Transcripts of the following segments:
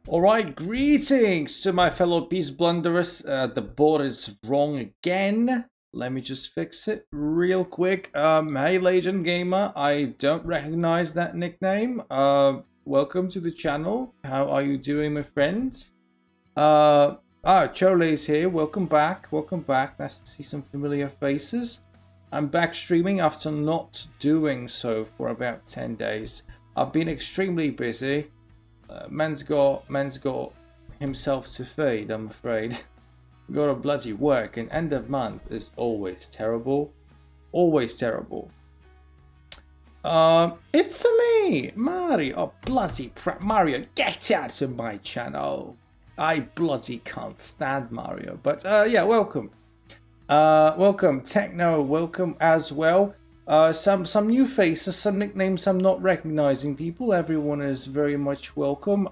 Alright, greetings to my fellow peace blunderers. The board is wrong again. Let me just fix it real quick. Hey Legend Gamer, I don't recognize that nickname. Welcome to the channel. How are you doing, my friend? Chole's here. Welcome back. Welcome back. Nice to see some familiar faces. I'm back streaming after not doing so for about 10 days. I've been extremely busy. Man's got himself to feed, I'm afraid. Got to bloody work, and end of month is always terrible. Always terrible. It's me, Mario. Oh, bloody crap. Mario, get out of my channel. I bloody can't stand Mario. But yeah, welcome. Welcome, Techno, welcome as well. Some new faces, some nicknames I'm not recognizing people. Everyone is very much welcome.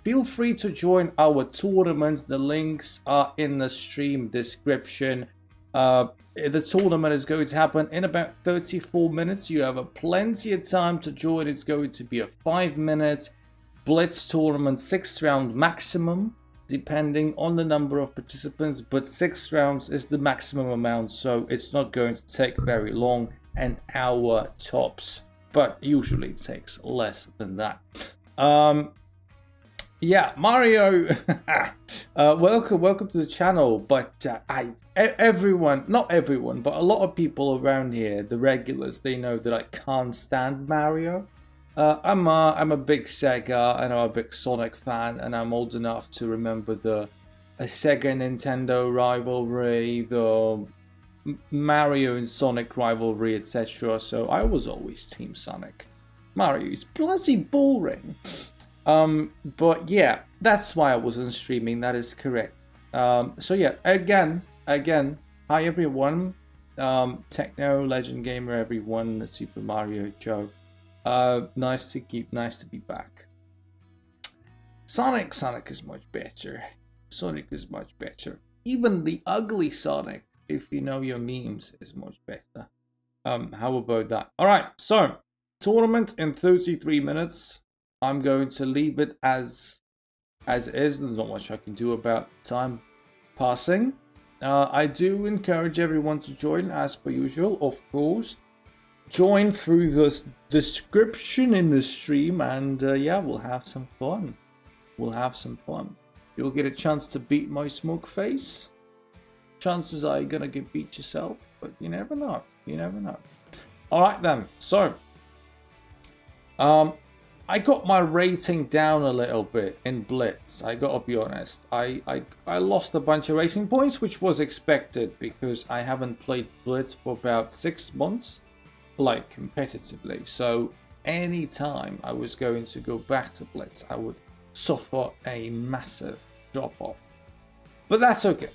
Feel free to join our tournaments. The links are in the stream description. The tournament is going to happen in about 34 minutes. You have plenty of time to join. It's going to be a 5-minute blitz tournament, 6 round maximum, depending on the number of participants, but 6 rounds is the maximum amount, so it's not going to take very long, an hour tops, but usually it takes less than that. Yeah, Mario, welcome to the channel. But everyone, not everyone, but a lot of people around here, the regulars, they know that I can't stand Mario. I'm a big Sega and I'm a big Sonic fan, and I'm old enough to remember the Sega Nintendo rivalry, the Mario and Sonic rivalry, etc. So I was always Team Sonic. Mario is bloody boring. But yeah, that's why I wasn't streaming. That is correct. So yeah, again, hi everyone. Techno, Legend Gamer, everyone, Super Mario Joe. Nice to be back. Sonic is much better. Sonic is much better. Even the ugly Sonic, if you know your memes, is much better. How about that? All right, so tournament in 33 minutes. I'm going to leave it as is. There's not much I can do about time passing. I do encourage everyone to join as per usual, of course. Join through the description in the stream, and yeah, we'll have some fun. You'll get a chance to beat my smoke face. Chances are you're gonna get beat yourself, but you never know. All right then. So, I got my rating down a little bit in Blitz. I gotta be honest. I lost a bunch of racing points, which was expected because I haven't played Blitz for about 6 months. Like competitively, so anytime I was going to go back to Blitz, I would suffer a massive drop off. But that's okay.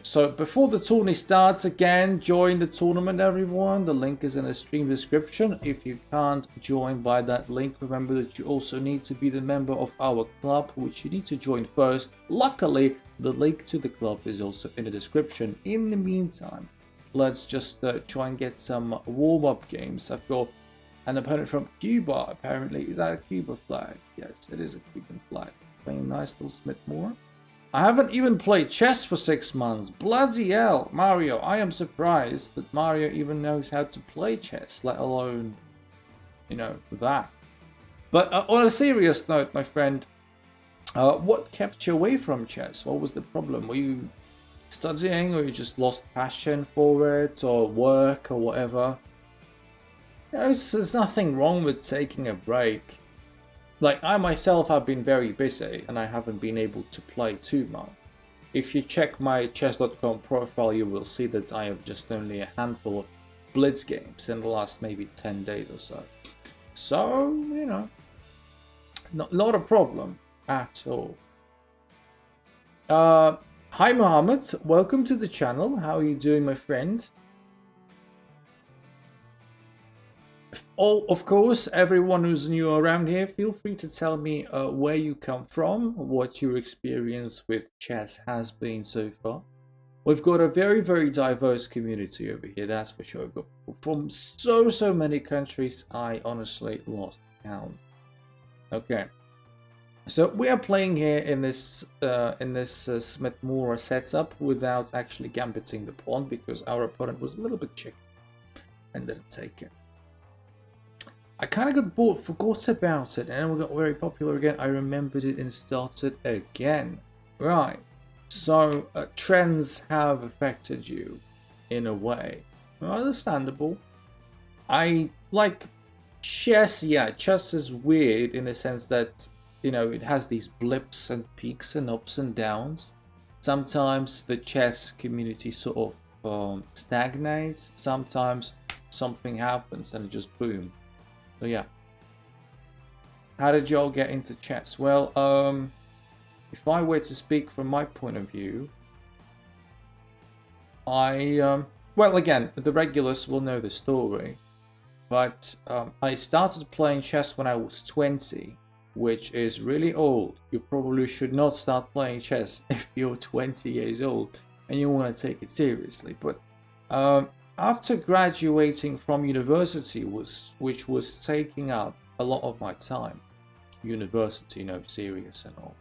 So before the tourney starts, again, join the tournament, everyone. The link is in the stream description. If you can't join by that link, remember that you also need to be the member of our club, which you need to join first. Luckily, the link to the club is also in the description. In the meantime, let's just try and get some warm-up games. I've got an opponent from Cuba, apparently. Is that a Cuba flag? Yes, it is a Cuban flag. Playing nice little Smithmore. I haven't even played chess for 6 months. Bloody hell, Mario. I am surprised that Mario even knows how to play chess, let alone, you know, that. But on a serious note, my friend, what kept you away from chess? What was the problem? Were you studying, or you just lost passion for it, or work, or whatever? You know, there's nothing wrong with taking a break. Like, I myself have been very busy and I haven't been able to play too much. If you check my chess.com profile, you will see that I have just only a handful of Blitz games in the last maybe 10 days or so. So, you know, not a problem at all. Hi Mohammed, welcome to the channel. How are you doing, my friend? Of course, everyone who's new around here, feel free to tell me where you come from, what your experience with chess has been so far. We've got a very, very diverse community over here, that's for sure. We've got people from so many countries, I honestly lost count. Okay. So we are playing here in this Smith Mora setup without actually gambiting the pawn because our opponent was a little bit chicken and didn't take it. I kind of got bored, forgot about it, and then we got very popular again. I remembered it and started again. Right. So trends have affected you in a way. Understandable. I like chess. Yeah, chess is weird in the sense that, you know, it has these blips and peaks and ups and downs. Sometimes the chess community sort of stagnates. Sometimes something happens and it just boom. So yeah. How did y'all get into chess? Well, if I were to speak from my point of view, well, again, the regulars will know the story, but I started playing chess when I was 20, which is really old. You probably should not start playing chess if you're 20 years old and you want to take it seriously. But after graduating from university, which was taking up a lot of my time, university, no, serious and all,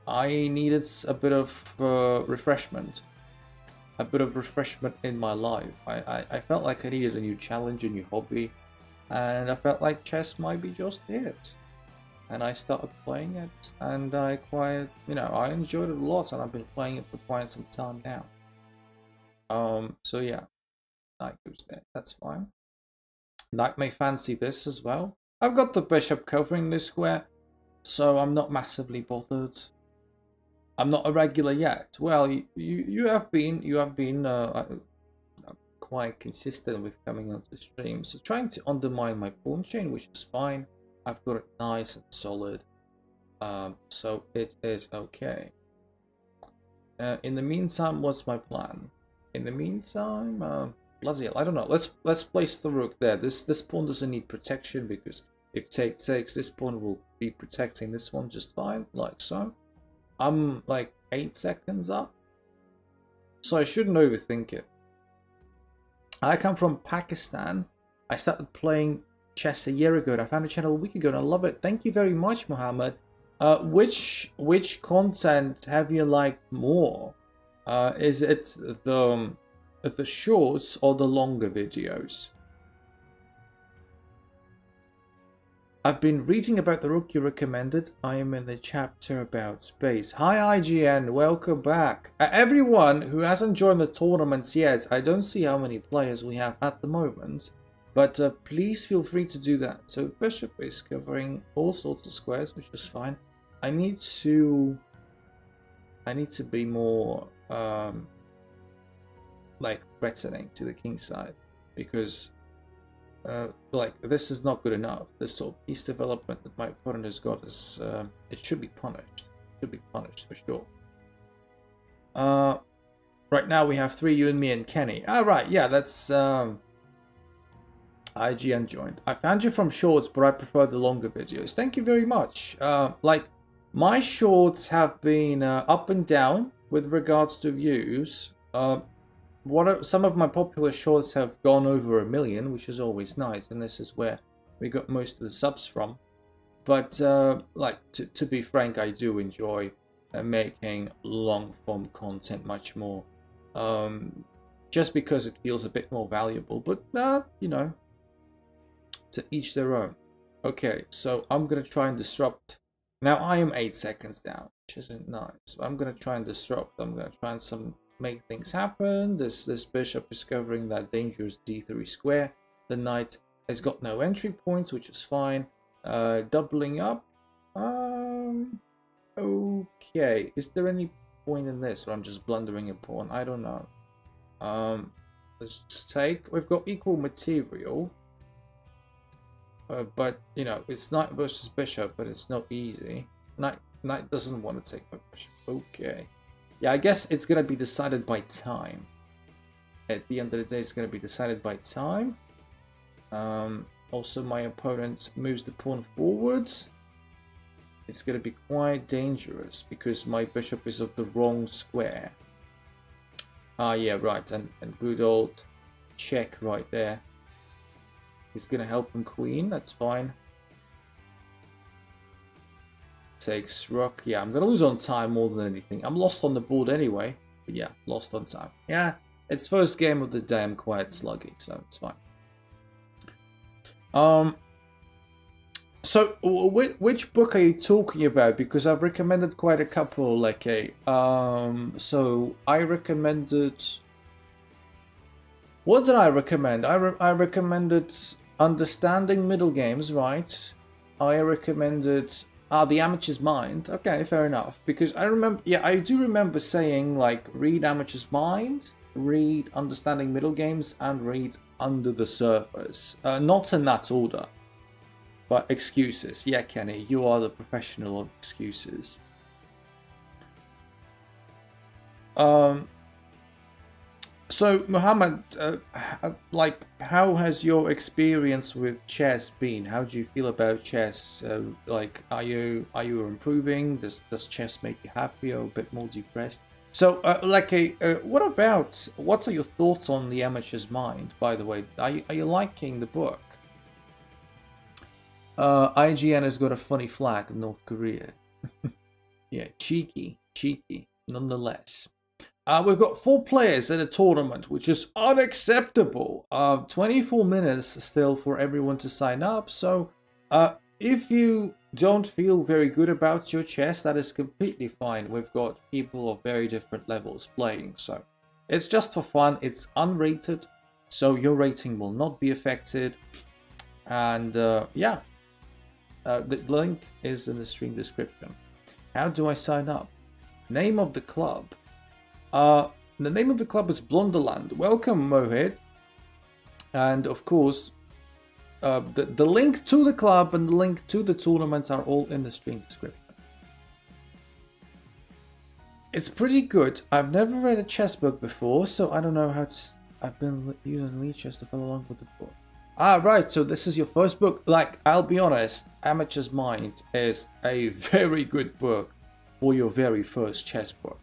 I needed a bit of refreshment. A bit of refreshment in my life. I felt like I needed a new challenge, a new hobby, and I felt like chess might be just it. And I started playing it, and I acquired, you know, I enjoyed it a lot, and I've been playing it for quite some time now. So yeah, knight goes there, that's fine. Knight may fancy this as well. I've got the bishop covering this square, so I'm not massively bothered. I'm not a regular yet. Well, you have been quite consistent with coming onto stream. So trying to undermine my pawn chain, which is fine. I've got it nice and solid. So it is okay. In the meantime, what's my plan? In the meantime, bloody hell, I don't know. Let's place the rook there. This pawn doesn't need protection because if take takes, this pawn will be protecting this one just fine, like so. I'm like 8 seconds up, so I shouldn't overthink it. I come from Pakistan. I started playing chess a year ago and I found a channel a week ago and I love it. Thank you very much, Mohammed. Which content have you liked more? Is it the shorts or the longer videos? I've been reading about the rook you recommended. I am in the chapter about space. Hi IGN, welcome back. Everyone who hasn't joined the tournaments yet, I don't see how many players we have at the moment, but please feel free to do that. So bishop is covering all sorts of squares, which is fine. I need to be more like threatening to the king side because like this is not good enough. This sort of piece development that my opponent has got is it should be punished. It should be punished for sure. Right now we have 3, you and me and Kenny. Right, yeah, that's IGN joined. I found you from shorts, but I prefer the longer videos. Thank you very much. Like my shorts have been up and down with regards to views. Some of my popular shorts have gone over 1 million, which is always nice, and this is where we got most of the subs from. But like to be frank, I do enjoy making long form content much more, just because it feels a bit more valuable. But you know, to each their own. Okay, so I'm gonna try and disrupt. Now I am 8 seconds down, which isn't nice. I'm gonna try and disrupt. I'm gonna try and make things happen. This bishop is covering that dangerous d3 square. The knight has got no entry points, which is fine. Doubling up. Okay. Is there any point in this, or I'm just blundering a pawn? I don't know. Let's just take. We've got equal material, but you know it's knight versus bishop, but it's not easy. Knight doesn't want to take my bishop. Okay. Yeah, I guess it's going to be decided by time. At the end of the day, it's going to be decided by time. Also, my opponent moves the pawn forwards. It's going to be quite dangerous because my bishop is of the wrong square. Yeah, right. And good old check right there. He's going to help him queen. That's fine. takes rook. Yeah, I'm gonna lose on time more than anything. I'm lost on the board anyway. But yeah, lost on time. Yeah, it's first game of the day. I'm quite sluggy, so it's fine. So which book are you talking about? Because I've recommended quite a couple, like so I recommended. What did I recommend? I recommended Understanding Middle Games, right? I recommended The Amateur's Mind. Okay, fair enough. Because I remember, yeah, I do remember saying like read Amateur's Mind, read Understanding Middle Games, and read Under the Surface. Not in that order, but excuses. Yeah, Kenny, you are the professional of excuses. So, Muhammad, like, how has your experience with chess been? How do you feel about chess? Like, are you improving? Does chess make you happy or a bit more depressed? So, what are your thoughts on The Amateur's Mind? By the way, are you liking the book? IGN has got a funny flag in North Korea. Yeah, cheeky, nonetheless. We've got 4 players in a tournament, which is unacceptable. 24 minutes still for everyone to sign up. So if you don't feel very good about your chess, that is completely fine. We've got people of very different levels playing. So it's just for fun. It's unrated, so your rating will not be affected. And yeah, the link is in the stream description. How do I sign up? Name of the club. The name of the club is Blunderland. Welcome, Mohit. And of course, the link to the club and the link to the tournaments are all in the stream description. It's pretty good. I've never read a chess book before, so I don't know how to... I've been using Lichess to follow along with the book. Ah, right, so this is your first book. Like, I'll be honest, Amateur's Mind is a very good book for your very first chess book.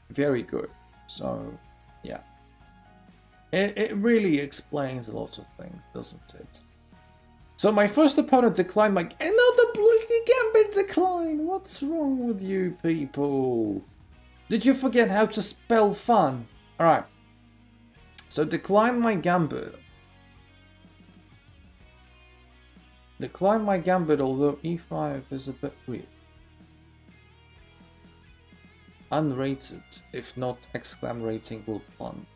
Very good. So, yeah. It really explains a lot of things, doesn't it? So my first opponent declined my... Another bloody gambit decline! What's wrong with you people? Did you forget how to spell fun? Alright. So decline my gambit. Decline my gambit, although e5 is a bit weird. Unrated, if not exclam rating will plunge.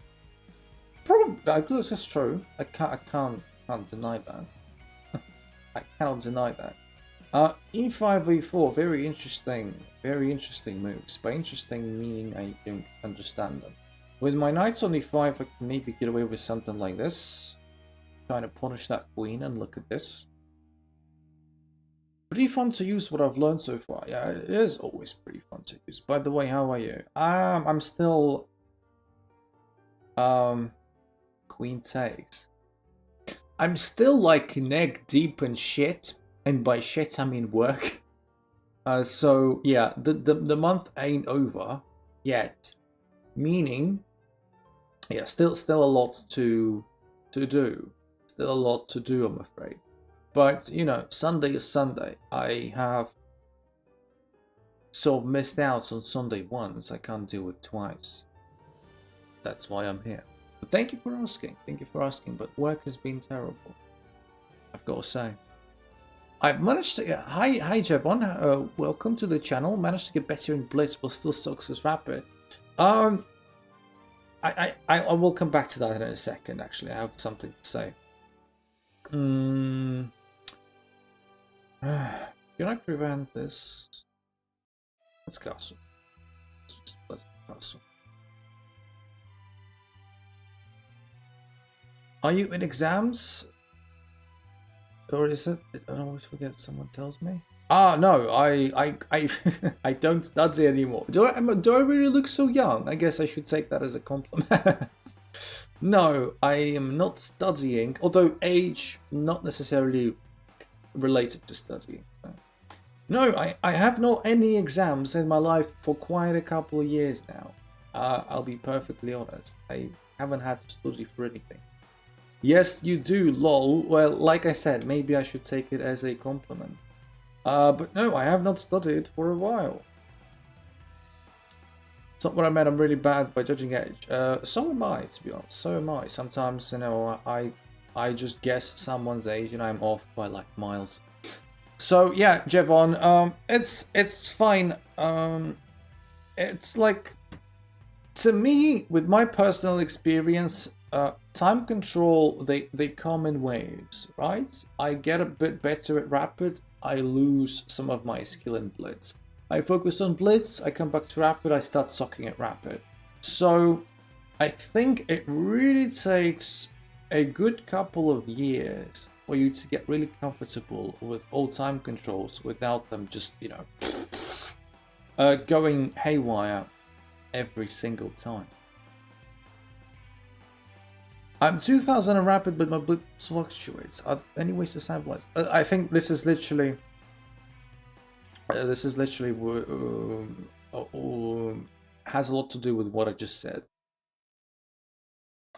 Probably, this is true. I can't deny that. I cannot deny that. E5, E4, very interesting moves. By interesting meaning I don't understand them. With my knights on E5, I can maybe get away with something like this. Trying to punish that queen, and look at this. Pretty fun to use what I've learned so far. Yeah, it is always pretty fun to use. By the way, how are you? I'm still... Queen takes. I'm still like neck deep in shit. And by shit, I mean work. So, yeah, the month ain't over yet. Meaning, yeah, still a lot to do. Still a lot to do, I'm afraid. But, you know, Sunday is Sunday. I have sort of missed out on Sunday once. I can't do it twice. That's why I'm here. But thank you for asking. Thank you for asking. But work has been terrible, I've got to say. I've managed to... Hi Jevon. Welcome to the channel. Managed to get better in Blitz, but still sucks as Rapid. I will come back to that in a second, actually. I have something to say. Can I prevent this? Let's castle. Let's castle. Are you in exams? Or is it? I always forget. Someone tells me. Ah, no. I I don't study anymore. Do I really look so young? I guess I should take that as a compliment. No, I am not studying. Although age not necessarily related to studying. No, I have not any exams in my life for quite a couple of years now. I'll be perfectly honest. I haven't had to study for anything. Yes, you do, lol. Well, like I said, maybe I should take it as a compliment. But no, I have not studied for a while. It's not what I meant. I'm really bad by judging age. So am I, to be honest. So am I. Sometimes, you know, I just guess someone's age and I'm off by like miles. So yeah, Jevon, it's fine. It's like, to me, with my personal experience, time control, they come in waves, right? I get a bit better at rapid, I lose some of my skill in blitz. I focus on blitz, I come back to rapid, I start sucking at rapid. So I think it really takes a good couple of years for you to get really comfortable with all time controls without them just, you know, going haywire every single time. I'm 2000 in rapid, but my blitz fluctuates. Are any ways to stabilize? I think this is literally has a lot to do with what I just said.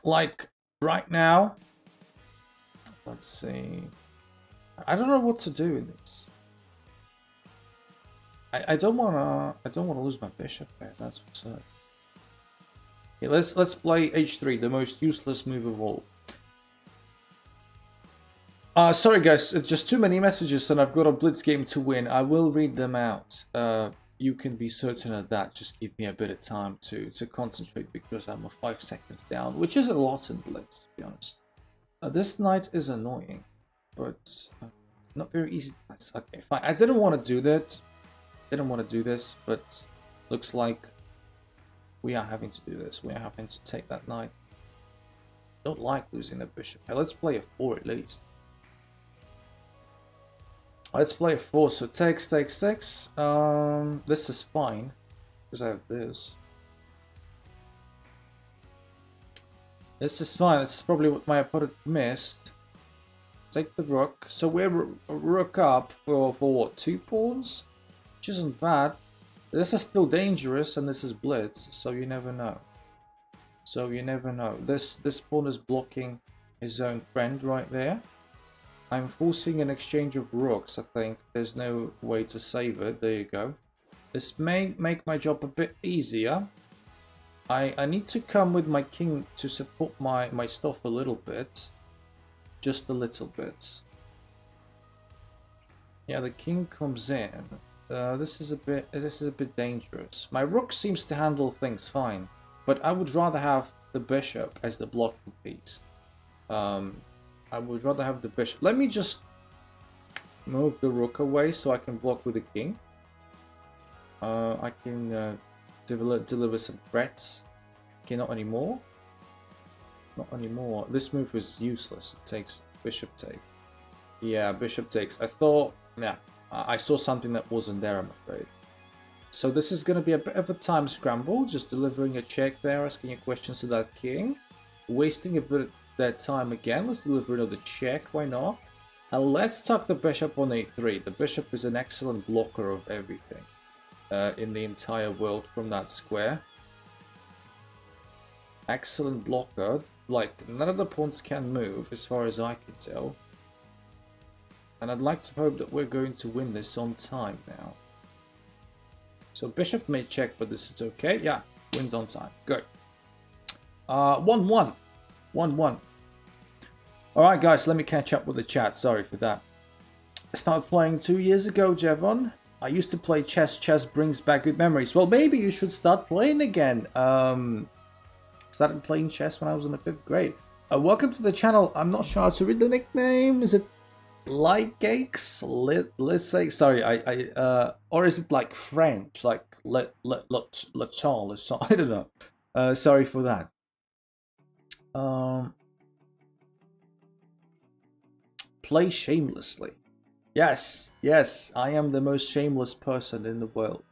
Like right now, let's see. I don't know what to do in this. I don't wanna lose my bishop there. That's what's up. Okay, let's play h3, the most useless move of all. Sorry guys, just too many messages and I've got a blitz game to win. I will read them out. You can be certain of that. Just give me a bit of time to concentrate because I'm 5 seconds down, which is a lot in blitz, to be honest. This knight is annoying, but not very easy. Okay, fine. I didn't want to do that. Didn't want to do this, but looks like we are having to do this. We are having to take that knight. Don't like losing the bishop. Okay, let's play a 4 at least. Let's play a 4. So takes. This is fine because I have this. This is fine. This is probably what my opponent missed. Take the rook. So we're rook up for what, 2 pawns? Which isn't bad. This is still dangerous, and this is blitz, so you never know. So you never know. This pawn is blocking his own friend right there. I'm forcing an exchange of rooks, I think. There's no way to save it. There you go. This may make my job a bit easier. I need to come with my king to support my stuff a little bit. Just a little bit. Yeah, the king comes in. This is a bit dangerous. My rook seems to handle things fine, but I would rather have the bishop as the blocking piece. I would rather have the bishop. Let me just move the rook away so I can block with the king. I can deliver some threats. Okay, not anymore. Not anymore. This move is useless. It takes bishop take. Yeah, bishop takes. I thought, yeah, I saw something that wasn't there, I'm afraid. So this is going to be a bit of a time scramble, just delivering a check there, asking a questions to that king, wasting a bit of their time again. Let's deliver another check, why not? And let's tuck the bishop on a3. The bishop is an excellent blocker of everything in the entire world from that square. Excellent blocker. Like, none of the pawns can move as far as I can tell. And I'd like to hope that we're going to win this on time now. So bishop may check, but this is okay. Yeah, wins on time. Good. 1-1. 1-1. Alright guys, let me catch up with the chat. Sorry for that. I started playing 2 years ago, Jevon. I used to play chess. Chess brings back good memories. Well, maybe you should start playing again. Started playing chess when I was in the 5th grade. Welcome to the channel. I'm not sure how to read the nickname. Is it Ligakes? Sorry, or is it like French? Like le I don't know. Sorry for that. Play shamelessly. Yes, I am the most shameless person in the world.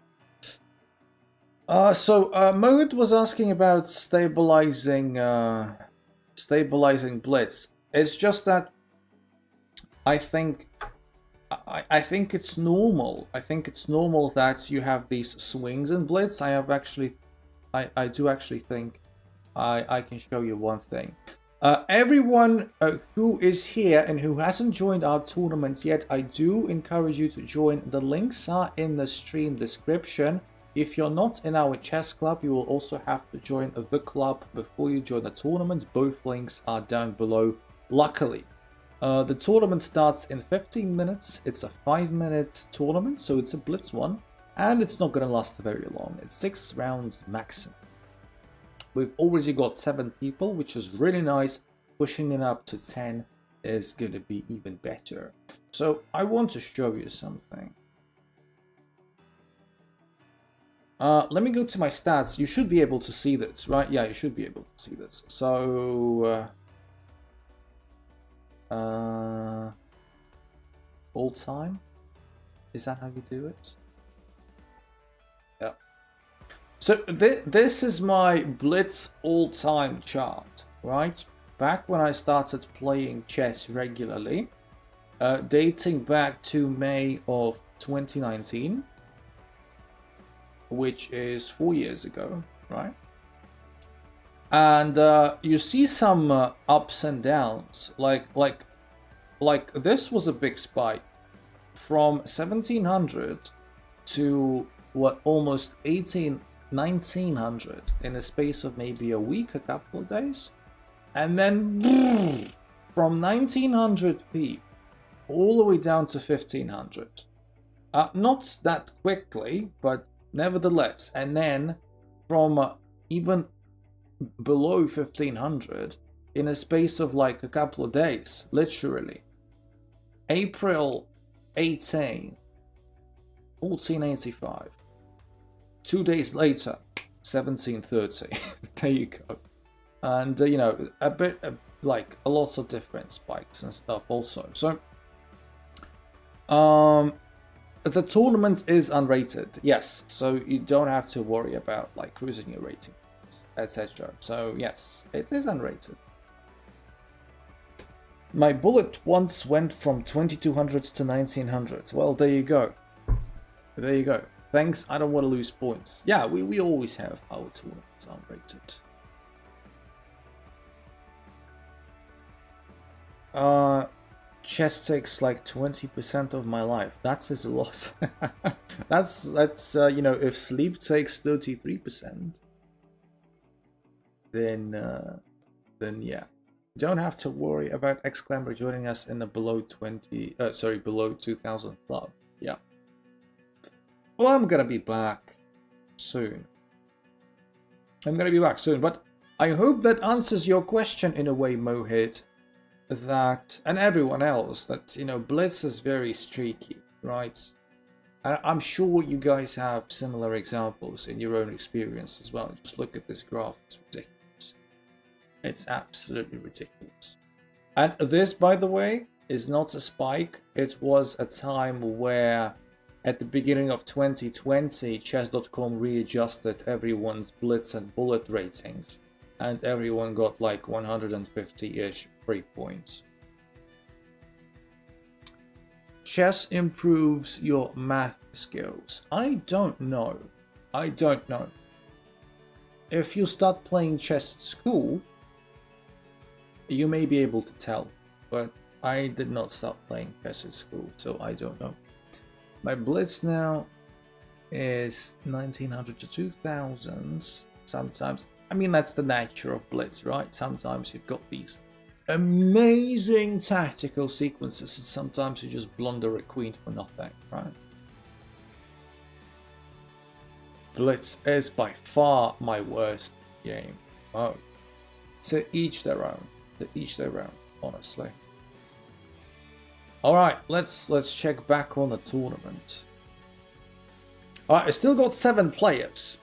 Mohit was asking about stabilizing blitz. It's just that I think it's normal. I think it's normal that you have these swings in blitz. I do actually think I can show you one thing. Everyone who is here and who hasn't joined our tournaments yet, I do encourage you to join. The links are in the stream description. If you're not in our chess club, you will also have to join the club before you join the tournament. Both links are down below, luckily. The tournament starts in 15 minutes. It's a 5-minute tournament, so it's a blitz one. And it's not going to last very long. It's 6 rounds maximum. We've already got 7 people, which is really nice. Pushing it up to 10 is going to be even better. So I want to show you something. Let me go to my stats. You should be able to see this, right? Yeah, you should be able to see this. So, all time? Is that how you do it? Yeah. So this is my Blitz all-time chart, right? Back when I started playing chess regularly, dating back to May of 2019, which is 4 years ago, right? And you see some ups and downs, like this was a big spike from 1700 to what, almost 1900 in a space of maybe a week, a couple of days, and then from 1900p all the way down to 1500. Not that quickly, but nevertheless. And then from even below 1500 in a space of like a couple of days, literally. April 18, 1485. 2 days later, 1730. There you go. And you know, a bit like a lot of different spikes and stuff also. So the tournament is unrated, yes, so you don't have to worry about like cruising your rating, etc. So yes, it is unrated. My bullet once went from 2200 to 1900. Well, there you go. There you go. Thanks, I don't want to lose points. Yeah, we always have our tournaments unrated. Chess takes like 20% of my life. That says a lot. that's you know, if sleep takes 33%, then yeah, don't have to worry about Exclaimer joining us in the below 2000 club. Yeah. Well, I'm gonna be back soon. But I hope that answers your question in a way, Mohit. That, and everyone else, that, you know, Blitz is very streaky, right? I'm sure you guys have similar examples in your own experience as well. Just look at this graph, it's ridiculous. It's absolutely ridiculous. And this, by the way, is not a spike. It was a time where, at the beginning of 2020, chess.com readjusted everyone's Blitz and Bullet ratings, and everyone got like 150-ish free points. Chess improves your math skills. I don't know. If you start playing chess at school, you may be able to tell, but I did not start playing chess at school, so I don't know. My Blitz now is 1900 to 2000 sometimes. I mean, that's the nature of Blitz, right? Sometimes you've got these amazing tactical sequences, and sometimes you just blunder a queen for nothing, right? Blitz is by far my worst game. Oh, to each their own. To each their own, honestly. All right, let's check back on the tournament. All right, I still got 7 players.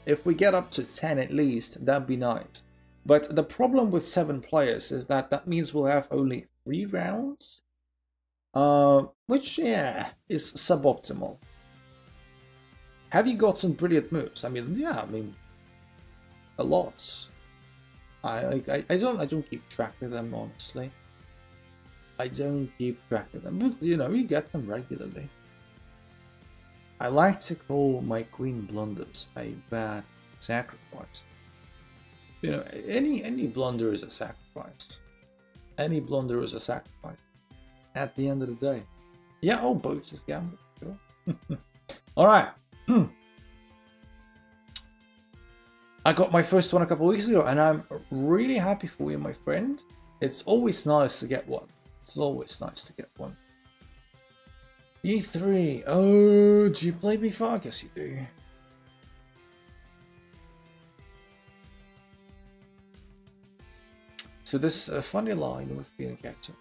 If we get up to 10 at least, that'd be nice. But the problem with 7 players is that means we'll have only 3 rounds, which, yeah, is suboptimal. Have you got some brilliant moves? I mean, yeah, I mean, a lot. I don't keep track of them, honestly. I don't keep track of them, but you know, you get them regularly. I like to call my queen blunders a bad sacrifice. You know, any blunder is a sacrifice. Any blunder is a sacrifice. At the end of the day. Yeah, oh, boats is gambling. Sure. All right. I got my first one a couple of weeks ago, and I'm really happy for you, my friend. It's always nice to get one. It's always nice to get one. E3. Oh, do you play before? I guess you do. So this is a funny line with being a captain.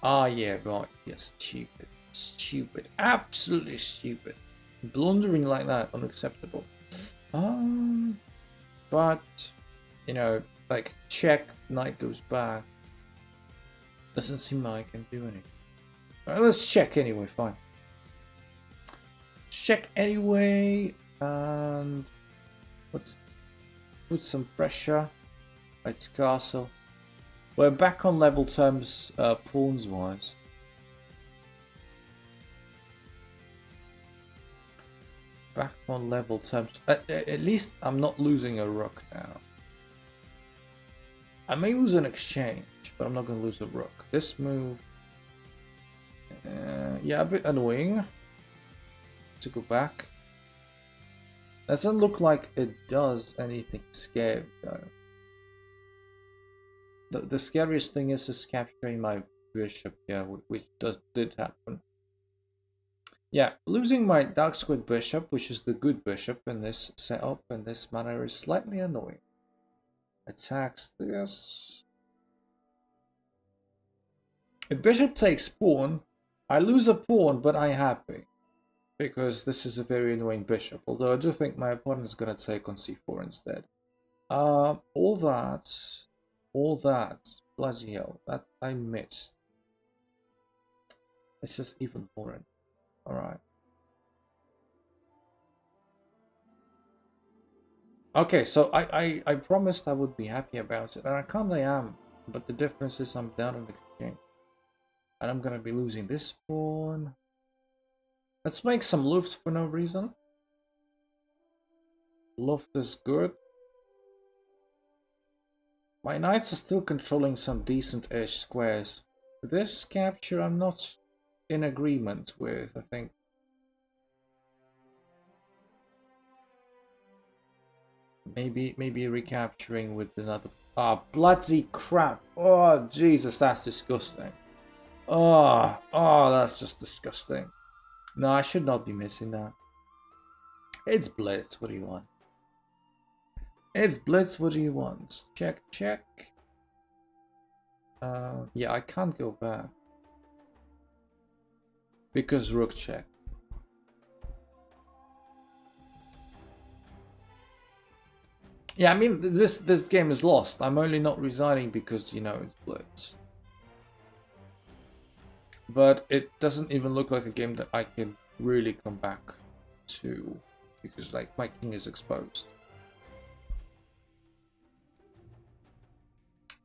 Ah, yeah, right. Yes, stupid. Stupid. Absolutely stupid. Blundering like that, unacceptable. But, you know, like, check, knight goes back. Doesn't seem like I can do anything. Alright, let's check anyway, fine. Check anyway, and let's put some pressure. It's castle. We're back on level terms, pawns wise. Back on level terms. At least I'm not losing a rook now. I may lose an exchange, but I'm not going to lose a rook. This move, yeah, a bit annoying to go back. Doesn't look like it does anything scary though. The scariest thing is capturing my bishop, yeah, which did happen. Yeah, losing my dark squid bishop, which is the good bishop in this setup, in this manner, is slightly annoying. Attacks this. If bishop takes pawn, I lose a pawn, but I'm happy. Because this is a very annoying bishop. Although I do think my opponent is going to take on c4 instead. All that, bloody hell, that I missed. This is even more. Alright. Okay, so I promised I would be happy about it, and I kinda am, but the difference is I'm down in exchange. And I'm gonna be losing this pawn. Let's make some luft for no reason. Luft is good. My knights are still controlling some decent-ish squares. This capture I'm not in agreement with, I think. Maybe recapturing with another. Ah, oh, bloody crap! Oh Jesus, that's disgusting. Oh, that's just disgusting. No, I should not be missing that. It's blitz. What do you want? It's blitz. What do you want? Check, check. Yeah, I can't go back because rook check. Yeah, I mean this game is lost. I'm only not resigning because you know it's blitz. But it doesn't even look like a game that I can really come back to because like my king is exposed.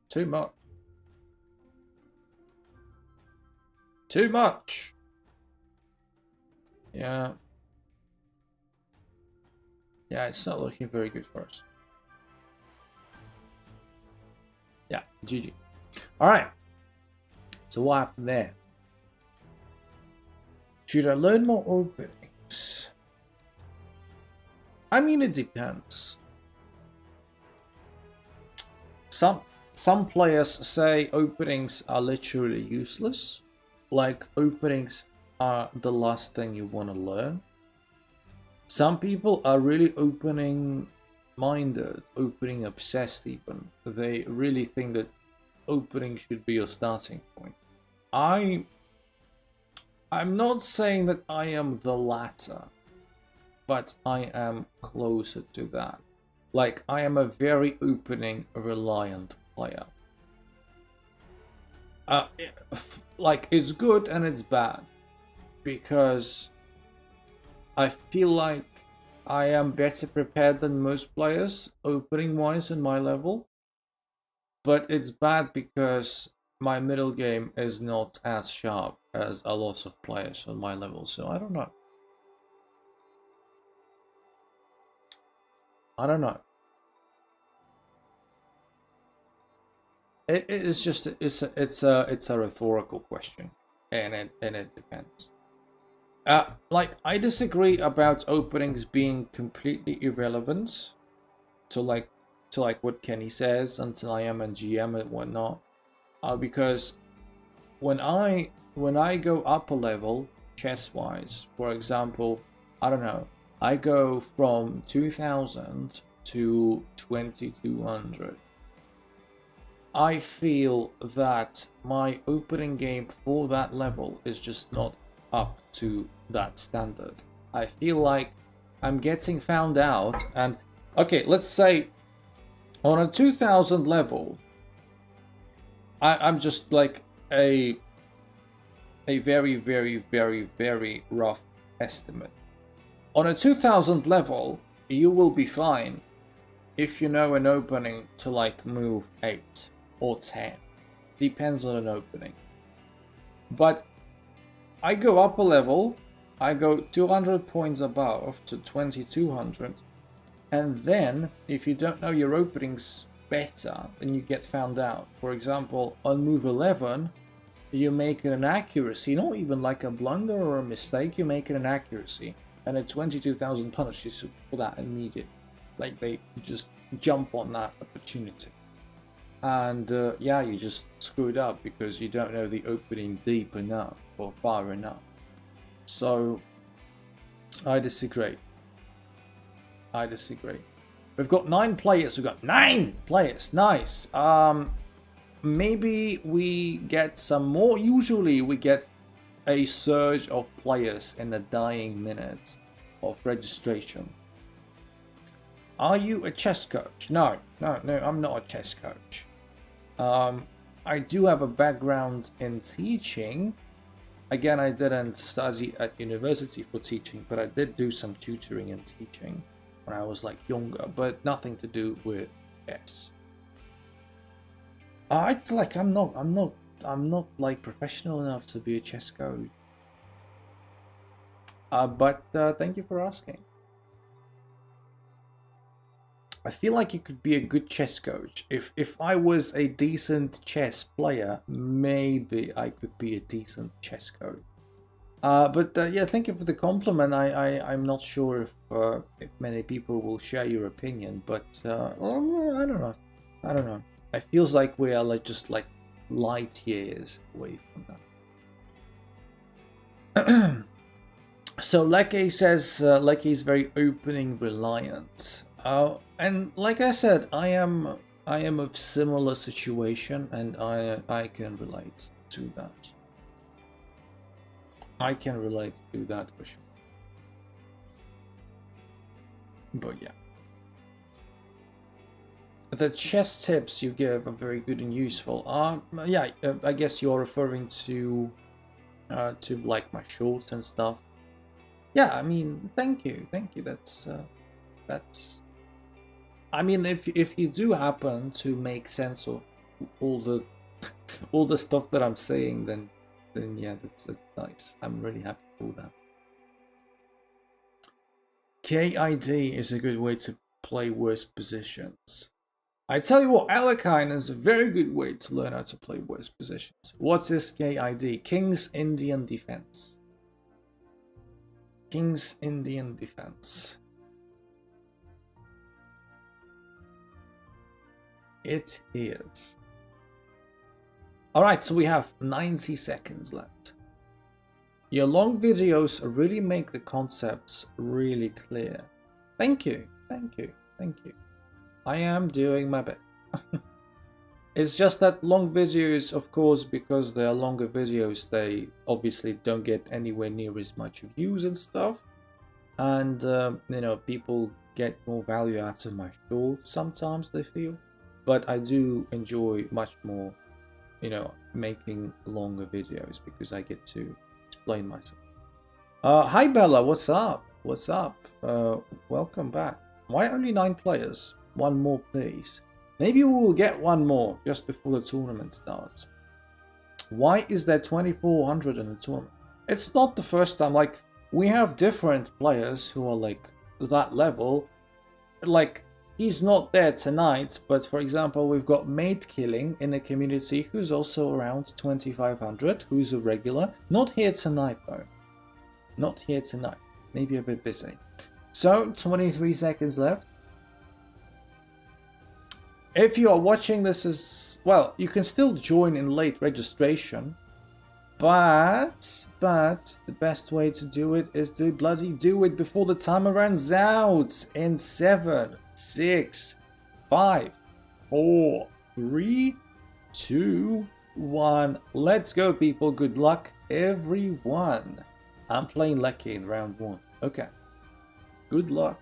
Too much. Too much. Yeah. Yeah, it's not looking very good for us. Yeah, GG. Alright. So what happened there? Should I learn more openings? I mean, it depends. Some players say openings are literally useless. Like openings are the last thing you want to learn. Some people are really opening minded, opening obsessed even. They really think that opening should be your starting point. I'm not saying that I am the latter, but I am closer to that. Like, I am a very opening reliant player. Like, it's good and it's bad, because I feel like I am better prepared than most players, opening wise in my level. But it's bad because my middle game is not as sharp as a lot of players on my level, so I don't know. I don't know. It is just it's a rhetorical question, and it depends. Like I disagree about openings being completely irrelevant to like what Kenny says until I am a GM and whatnot. Because when I go up a level chess wise, for example, I don't know, I go from 2000 to 2200. I feel that my opening game for that level is just not up to that standard. I feel like I'm getting found out, and okay, let's say on a 2000 level, I'm just like a very, very, very, very rough estimate. On a 2000 level, you will be fine if you know an opening to like move 8 or 10. Depends on an opening. But I go up a level, I go 200 points above to 2200, and then if you don't know your openings better, then you get found out. For example, on move 11, you make an accuracy, not even like a blunder or a mistake, you make it an accuracy, and a 22,000 punishes for that immediately. Like they just jump on that opportunity. And yeah, you just screw it up because you don't know the opening deep enough or far enough. So I disagree. We've got 9 players. We've got 9 players. Nice. Maybe we get some more. Usually we get a surge of players in the dying minute of registration. Are you a chess coach? No, I'm not a chess coach. I do have a background in teaching. Again, I didn't study at university for teaching, but I did do some tutoring and teaching when I was like younger, but nothing to do with chess. I feel like I'm not like professional enough to be a chess coach. But thank you for asking. I feel like you could be a good chess coach. If I was a decent chess player, maybe I could be a decent chess coach. But yeah, thank you for the compliment. I'm not sure if many people will share your opinion, but I don't know. It feels like we are like just like light years away from that. So Lecky says Lecky is very opening reliant. And like I said, I am of similar situation, and I can relate to that. I can relate to that for sure. But yeah, the chess tips you give are very good and useful. Yeah, I guess you're referring to like my shorts and stuff. Yeah, I mean, thank you. That's. I mean, if you do happen to make sense of all the stuff that I'm saying, then yeah, that's nice. I'm really happy for that. KID is a good way to play worst positions. I tell you what, Alekine is a very good way to learn how to play worst positions. What's this KID? King's Indian Defense. King's Indian Defense. It is. Alright, so we have 90 seconds left. Your long videos really make the concepts really clear. Thank you. I am doing my best. It's just that long videos, of course, because they are longer videos, they obviously don't get anywhere near as much views and stuff. And, you know, people get more value out of my shorts sometimes, they feel. But I do enjoy much more, you know, making longer videos because I get to explain myself. Hi Bella, what's up? Welcome back. Why only 9 players? One more please. Maybe we will get one more just before the tournament starts. Why is there 2400 in the tournament? It's not the first time. Like, we have different players who are like that level. Like, he's not there tonight, but for example, we've got Mate Killing in the community, who's also around 2500, who's a regular. Not here tonight though. Not here tonight. Maybe a bit busy. So 23 seconds left. If you are watching this as well, you can still join in late registration, but the best way to do it is to bloody do it before the timer runs out in 7, 6, 5, 4, 3, 2, 1. Let's go, people. Good luck, everyone. I'm playing Lucky in round 1. Okay. Good luck.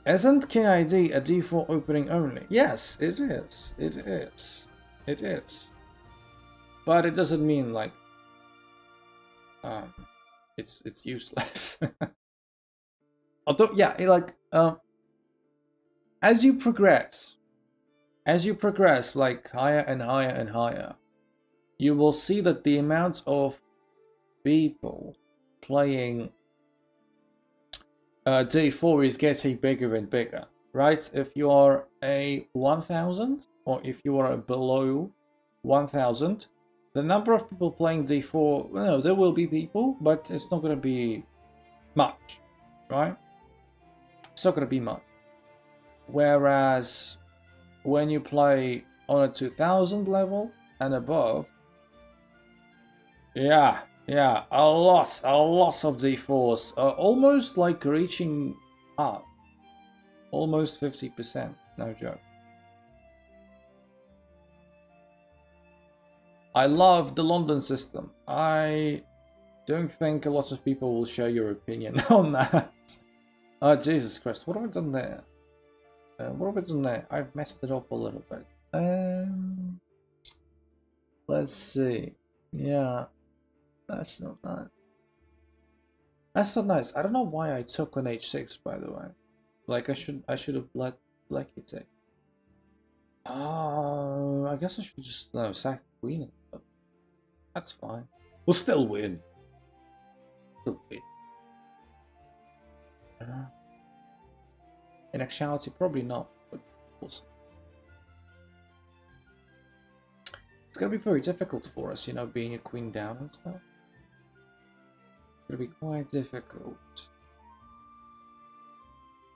Isn't KID a D4 opening only? Yes, it is. It is. It is. But it doesn't mean like it's useless. Although yeah, like as you progress like higher and higher and higher, you will see that the amount of people playing D4 is getting bigger and bigger, right? If you are a 1000 or if you are below 1000, the number of people playing D4, well, there will be people, but it's not going to be much, right? It's not going to be much. Whereas when you play on a 2000 level and above, yeah, a lot of D4s, almost like reaching up, almost 50%, no joke. I love the London system. I don't think a lot of people will share your opinion on that. Oh, Jesus Christ, what have I done there? What have I done there? I've messed it up a little bit. Let's see. Yeah. That's not nice. That's not nice. I don't know why I took on h6, by the way. Like I should have let Blacky take. I guess I should just sack the queen. That's fine. We'll still win. Still win. In actuality, probably not, but we'll see. It's gonna be very difficult for us, you know, being a queen down and stuff. It'll be quite difficult.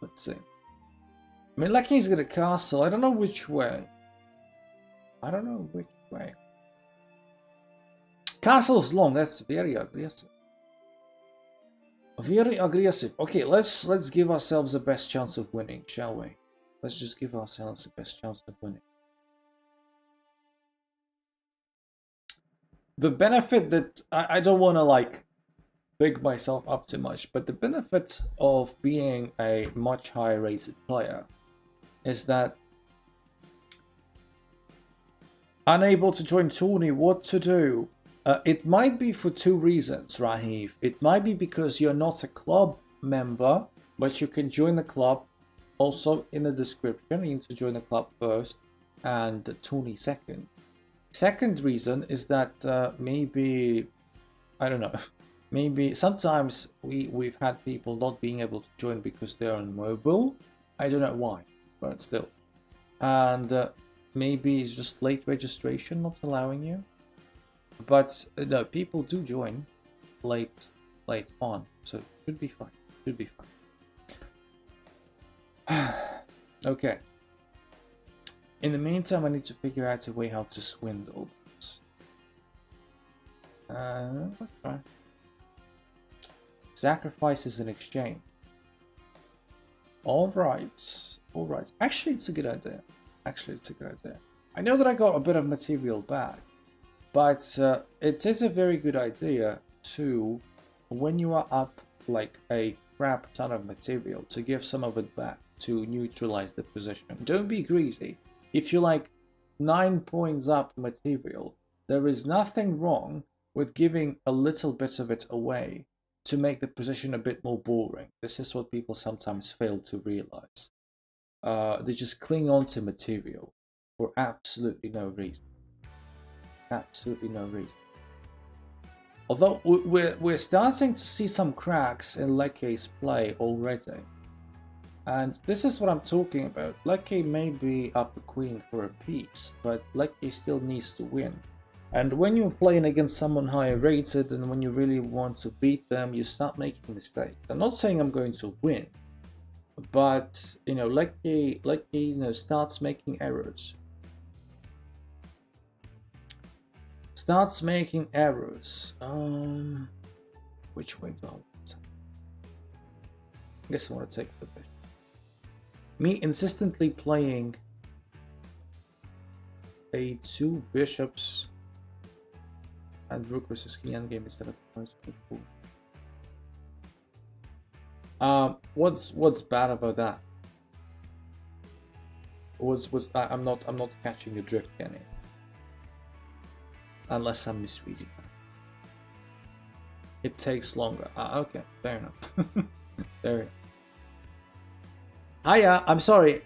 Let's see. I mean, Lucky's got a castle. I don't know which way. Castle's long. That's very aggressive. Very aggressive. Okay, let's give ourselves the best chance of winning, shall we? Let's just give ourselves the best chance of winning. The benefit that I don't want to like big myself up too much, but the benefit of being a much higher rated player is that unable to join tourney, what to do? It might be for two reasons, Rahiv. It might be because you're not a club member, but you can join the club. Also in the description, you need to join the club first and the tourney second. Second reason is that maybe, I don't know, maybe sometimes we've had people not being able to join because they're on mobile. I don't know why, but still. And maybe it's just late registration not allowing you. But no, people do join late on, so it should be fine. Should be fine. Okay. In the meantime, I need to figure out a way how to swindle this. Let's try. Sacrifices in exchange. All right. Actually, it's a good idea. I know that I got a bit of material back, but it is a very good idea to, when you are up like a crap ton of material, to give some of it back to neutralize the position. Don't be greedy. If you like 9 points up material, there is nothing wrong with giving a little bit of it away to make the position a bit more boring. This is what people sometimes fail to realize. They just cling on to material for absolutely no reason. Absolutely no reason. Although we're starting to see some cracks in Lekke's play already. And this is what I'm talking about. Lekke may be up a queen for a piece, but Lekke still needs to win. And when you're playing against someone higher rated and when you really want to beat them, you start making mistakes. I'm not saying I'm going to win, but you know, Lekke starts making errors. Starts making errors. Which way do I want? I guess I want to take the bishop. Me insistently playing a 2 bishops and rook versus king endgame instead of what's bad about that? I'm not catching the drift, Kenny. Unless I'm misreading. It takes longer. Okay, fair enough. Fair enough. Hiya, I'm sorry.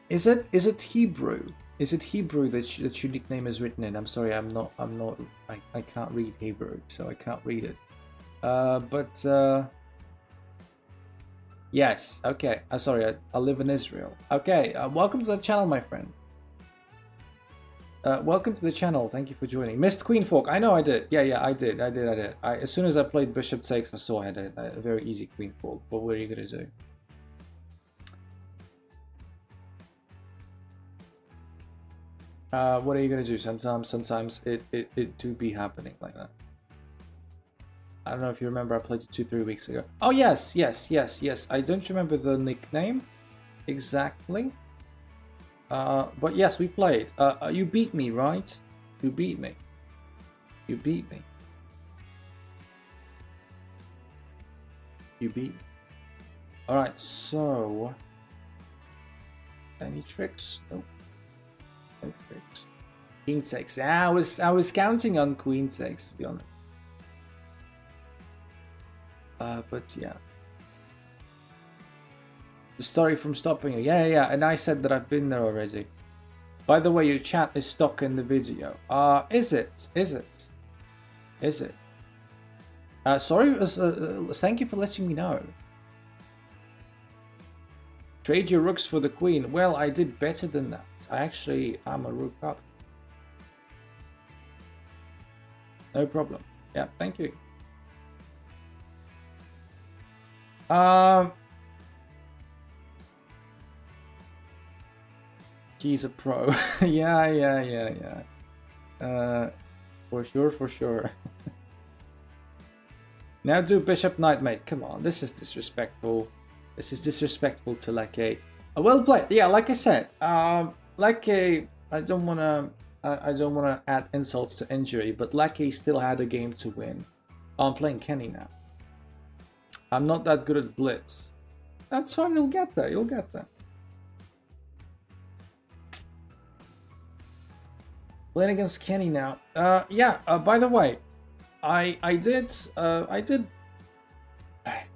Is it Hebrew? Is it Hebrew that your nickname is written in? I'm sorry, I can't read Hebrew, so I can't read it. Yes, okay. I'm sorry, I live in Israel. Okay, welcome to the channel, my friend. Welcome to the channel. Thank you for joining. Missed Queen Fork. I know I did. Yeah, I did. As soon as I played Bishop Takes, I saw I had a very easy Queen Fork. But what are you gonna do? What are you gonna do? Sometimes it do be happening like that. I don't know if you remember. I played it 2-3 weeks ago. Oh yes. I don't remember the nickname exactly. But yes, we played. You beat me, right? You beat me. You beat me. You beat me. Alright, so... Any tricks? Nope. No tricks. King takes. I was counting on queen takes, to be honest. But yeah. The story from stopping you. Yeah, and I said that I've been there already. By the way, your chat is stuck in the video. Is it? Sorry, thank you for letting me know. Trade your rooks for the queen. Well, I did better than that. I'm a rook up. No problem. Yeah, thank you. He's a pro. Yeah. For sure. Now do bishop knight, mate. Come on, this is disrespectful. This is disrespectful to Lekke. Well played. Yeah, like I said, Lekke. I don't wanna add insults to injury, but Lekke still had a game to win. I'm playing Kenny now. I'm not that good at blitz. That's fine. You'll get there. You'll get there. Playing against Kenny now. Yeah. By the way, I did.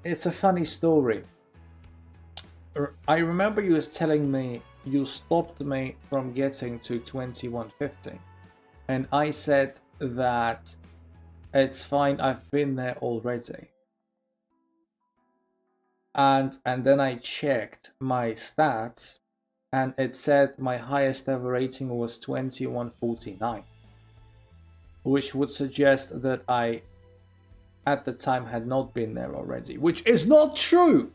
It's a funny story. I remember you was telling me you stopped me from getting to 2150, and I said that it's fine. I've been there already. And then I checked my stats. And it said my highest ever rating was 2149, which would suggest that I, at the time, had not been there already, which is not true.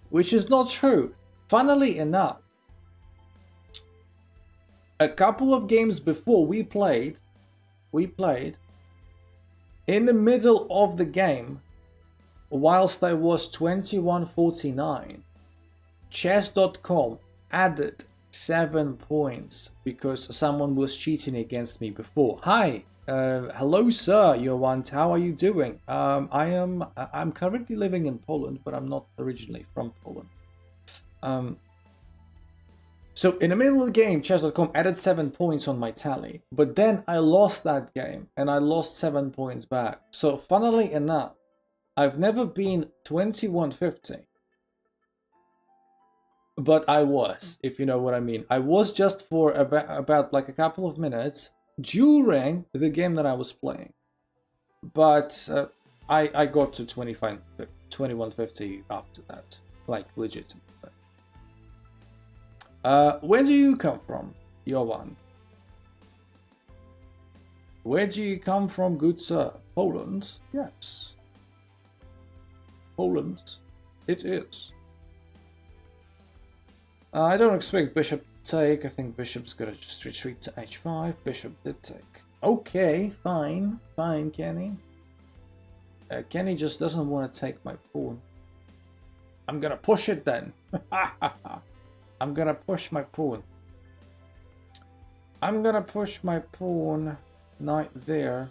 Funnily enough, a couple of games before we played, in the middle of the game, whilst I was 2149, chess.com added 7 points because someone was cheating against me before. Hi, hello sir, Johan, how are you doing? I'm currently living in Poland, but I'm not originally from Poland. So in the middle of the game, chess.com added 7 points on my tally, but then I lost that game and I lost 7 points back. So funnily enough, I've never been 2150. But I was, if you know what I mean. I was just for about like a couple of minutes during the game that I was playing. but I got to 2150 after that, like legitimately. Where do you come from, Jovan? Where do you come from, good sir? Poland? Yes. Poland, it is. I don't expect bishop to take. I think bishop's gonna just retreat to h5. Bishop did take. Okay, fine. Fine, Kenny. Kenny just doesn't want to take my pawn. I'm gonna push it then. I'm gonna push my pawn. I'm gonna push my pawn. Knight there.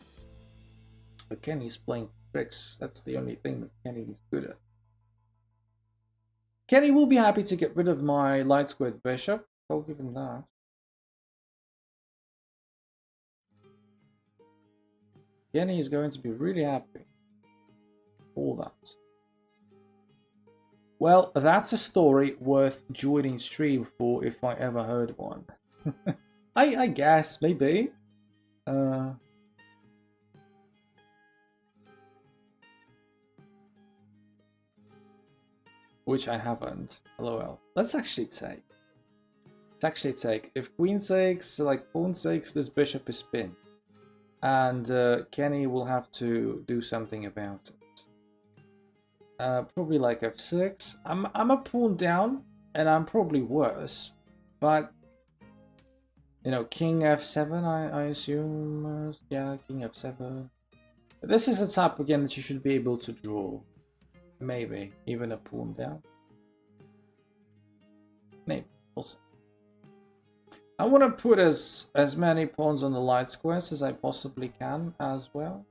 But Kenny's playing tricks. That's the only thing that Kenny is good at. Kenny will be happy to get rid of my light squared bishop. I'll give him that. Kenny is going to be really happy. All that. Well, that's a story worth joining stream for if I ever heard one. I guess, maybe. Which I haven't. LOL. Let's actually take. Let's actually take. If queen takes, like pawn takes, this bishop is pinned. And Kenny will have to do something about it. Probably like f6. I'm a pawn down, and I'm probably worse. But you know, king f7, I assume. Yeah, king f7. This is a type again that you should be able to draw. Maybe even a pawn down. Maybe also. I want to put as many pawns on the light squares as I possibly can as well.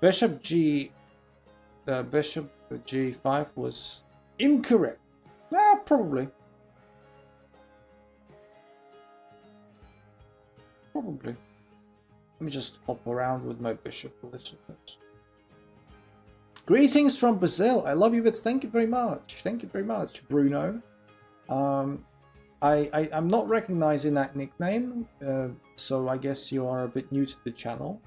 Bishop g5 was incorrect. Yeah, probably. Probably. Let me just hop around with my bishop a little bit. Greetings from Brazil. I love you, bits. Thank you very much. Thank you very much, Bruno. I'm not recognizing that nickname, so I guess you are a bit new to the channel.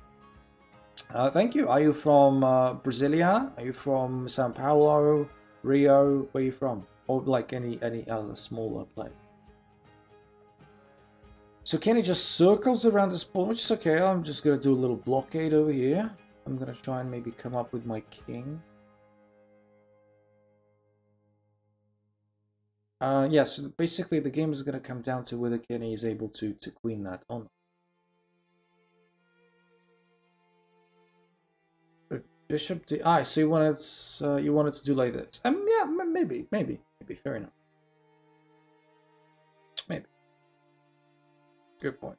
Thank you. Are you from Brasilia? Are you from Sao Paulo, Rio? Where are you from? Or like any other smaller place? So Kenny just circles around this pawn, which is okay. I'm just going to do a little blockade over here. I'm going to try and maybe come up with my king. Yes, so basically the game is going to come down to whether Kenny is able to queen that or not. Bishop d. So you wanted to do like this. Yeah, maybe, fair enough. Maybe. Good point.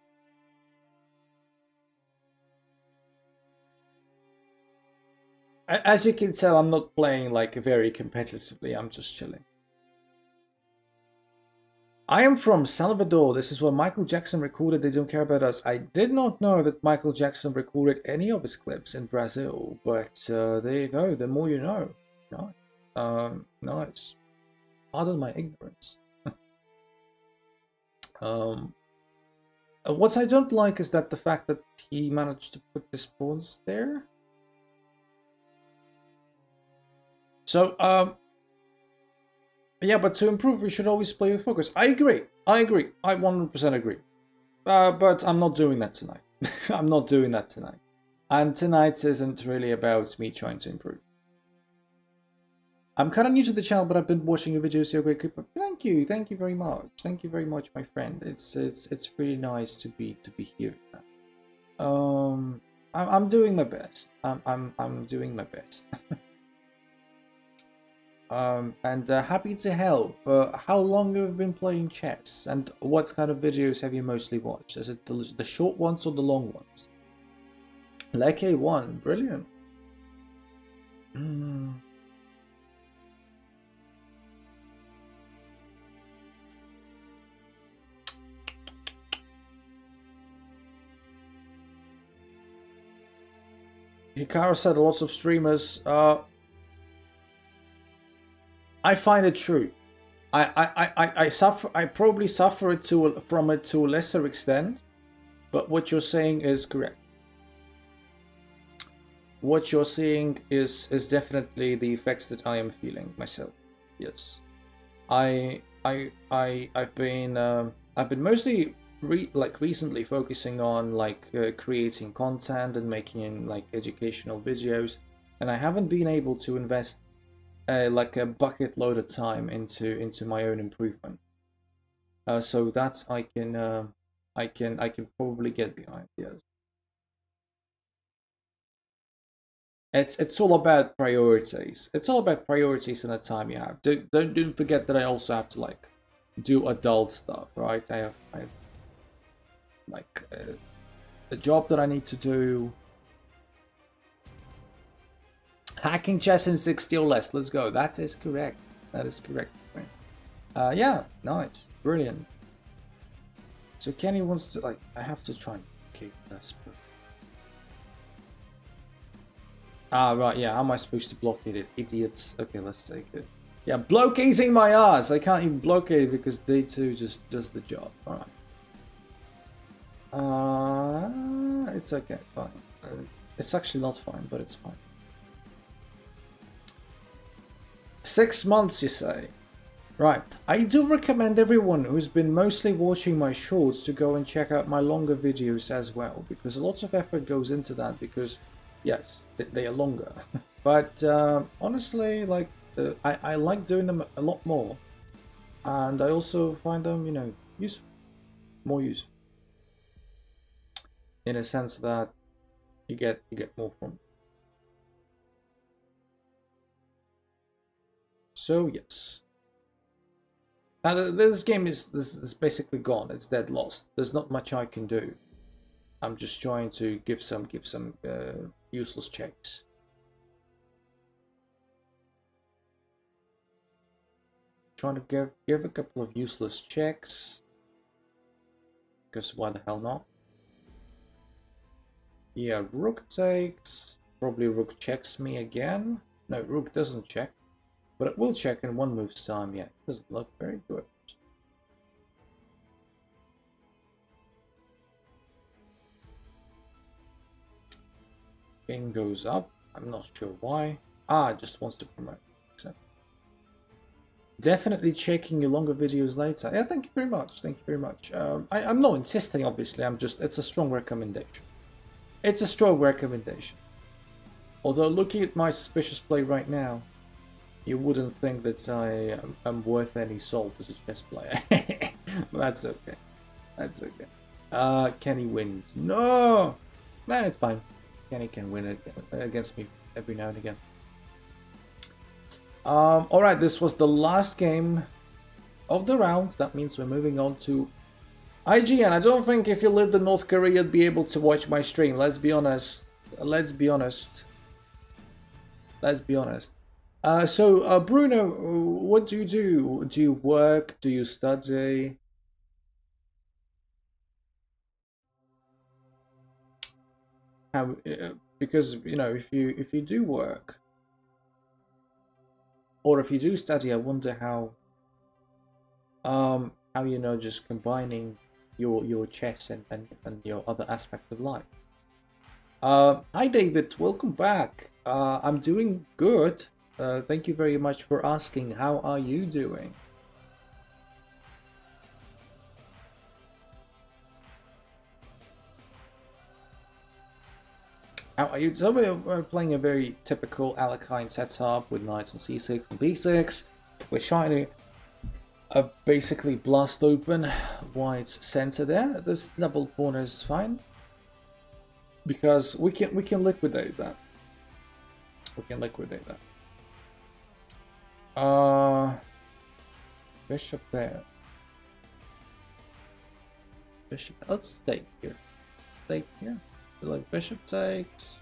As you can tell, I'm not playing like very competitively. I'm just chilling. I am from Salvador. This is where Michael Jackson recorded They Don't Care About Us. I did not know that Michael Jackson recorded any of his clips in Brazil, but there you go. The more you know. Nice. Nice. Pardon my ignorance. What I don't like is that the fact that he managed to put his pawns there. So, yeah, but to improve, we should always play with focus. I agree. I 100% agree. But I'm not doing that tonight. I'm not doing that tonight. And tonight isn't really about me trying to improve. I'm kind of new to the channel, but I've been watching your videos. You're a great creeper. Thank you very much. Thank you very much, my friend. It's really nice to be here. I'm doing my best. I'm doing my best. And happy to help. How long have you been playing chess, and what kind of videos have you mostly watched? Is it the short ones or the long ones? Like A1, brilliant. Hikaru said lots of streamers. I find it true. I probably suffer from it to a lesser extent, But what you're saying is correct. What you're seeing is definitely the effects that I am feeling myself. Yes, I've been mostly recently focusing on creating content and making like educational videos, and I haven't been able to invest like a bucket load of time into my own improvement. So that's I can probably get behind. Yes. It's all about priorities. It's all about priorities and the time you have. Don't forget that I also have to like do adult stuff, right? I have like a job that I need to do. Hacking chess in 60 or less. Let's go. That is correct. That is correct. Yeah, nice, brilliant. So Kenny wants to like. I have to try and keep this. But... Ah, right, yeah, how am I supposed to blockade it? Idiots. Okay, let's take it. Yeah, blockading my ass! I can't even blockade it because D2 just does the job. Alright. It's okay, fine. It's actually not fine, but it's fine. 6 months, you say? Right. I do recommend everyone who's been mostly watching my shorts to go and check out my longer videos as well, because a lot of effort goes into that, because yes, they are longer. But honestly, like I like doing them a lot more, and I also find them, you know, useful, more useful, in a sense that you get more from it. So yes, this game is basically gone. It's dead lost. There's not much I can do. I'm just trying to give some useless checks. Trying to give a couple of useless checks, because why the hell not? Yeah, rook takes. Probably rook checks me again. No, rook doesn't check, but it will check in one move's time. Yeah, it doesn't look very good. King goes up. I'm not sure why. Ah, just wants to promote. Definitely checking your longer videos later. Yeah, thank you very much. Thank you very much. I'm not insisting, obviously. It's a strong recommendation. It's a strong recommendation. Although looking at my suspicious play right now, you wouldn't think that I am worth any salt as a chess player. That's okay. That's okay. Kenny wins. No! Nah, it's fine. Kenny can win against me every now and again. Alright, this was the last game of the round. That means we're moving on to IGN. I don't think if you lived in North Korea you'd be able to watch my stream. Let's be honest. Let's be honest. Let's be honest. So, Bruno, what do you do? Do you work? Do you study? How? Because you know, if you do work, or if you do study, I wonder how you know, just combining your chess and your other aspects of life. Hi David, welcome back. I'm doing good. Thank you very much for asking. How are you doing? How are you? So we're playing a very typical Alekine setup with knights on c6 and b6. We're trying to basically blast open white's center there. This double pawn is fine because we can liquidate that. We can liquidate that. Bishop there. Bishop. Let's take here. Take here. So like bishop takes.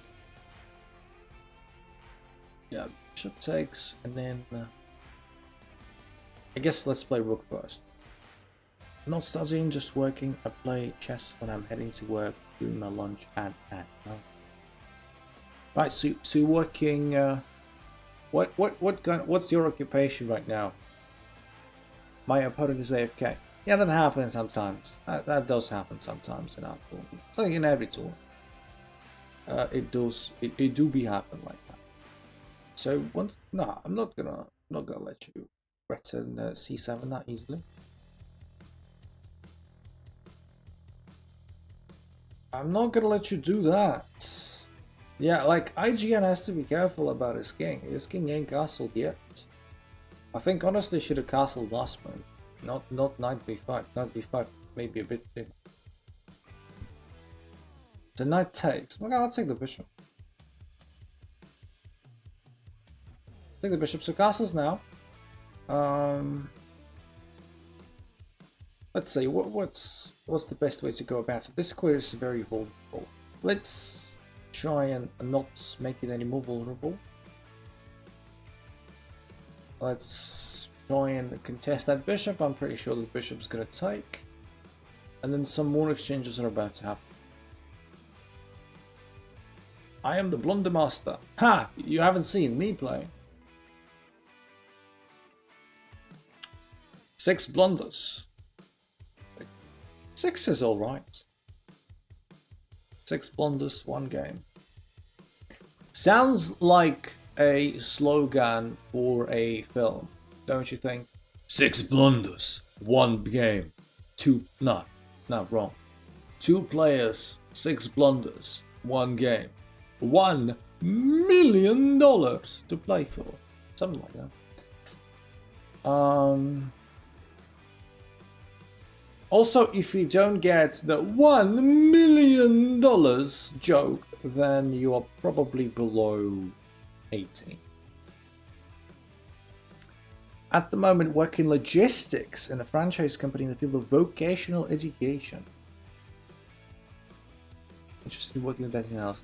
Yeah, bishop takes, and then I guess let's play rook first. I'm not studying, just working. I play chess when I'm heading to work, doing my lunch, and right. So you're working. What's your occupation right now? My opponent is AFK. Yeah, that happens sometimes. That does happen sometimes in our tournament. So in every tournament, it does. It do be happen like that. So once, no, I'm not gonna let you threaten C7 that easily. I'm not gonna let you do that. Yeah, like IGN has to be careful about his king. His king ain't castled yet. I think honestly should have castled last move. Not knight b5. Knight b5 maybe a bit too. The knight takes. Okay, I'll take the bishop. Take the bishop. So castles now. Let's see. What's the best way to go about it? This square is very vulnerable. Let's try and not make it any more vulnerable. Let's try and contest that bishop. I'm pretty sure the bishop's gonna take. And then some more exchanges are about to happen. I am the blunder master. Ha! You haven't seen me play. 6 blunders. 6 is alright. 6 blunders, 1 game. Sounds like a slogan for a film, don't you think? 6 blunders, 1 game. No, wrong. 2 players, 6 blunders, 1 game. $1 million to play for. Something like that. Also, if you don't get the $1 million joke, then you are probably below 18. At the moment, working logistics in a franchise company in the field of vocational education. Interested in working with anything else?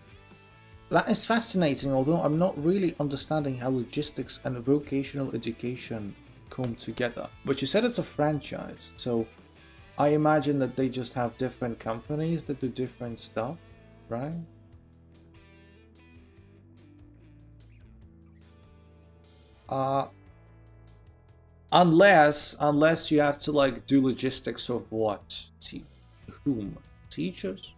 That is fascinating, although I'm not really understanding how logistics and vocational education come together. But you said it's a franchise, so I imagine that they just have different companies that do different stuff, right? Unless you have to like do logistics of what? Whom? Teachers?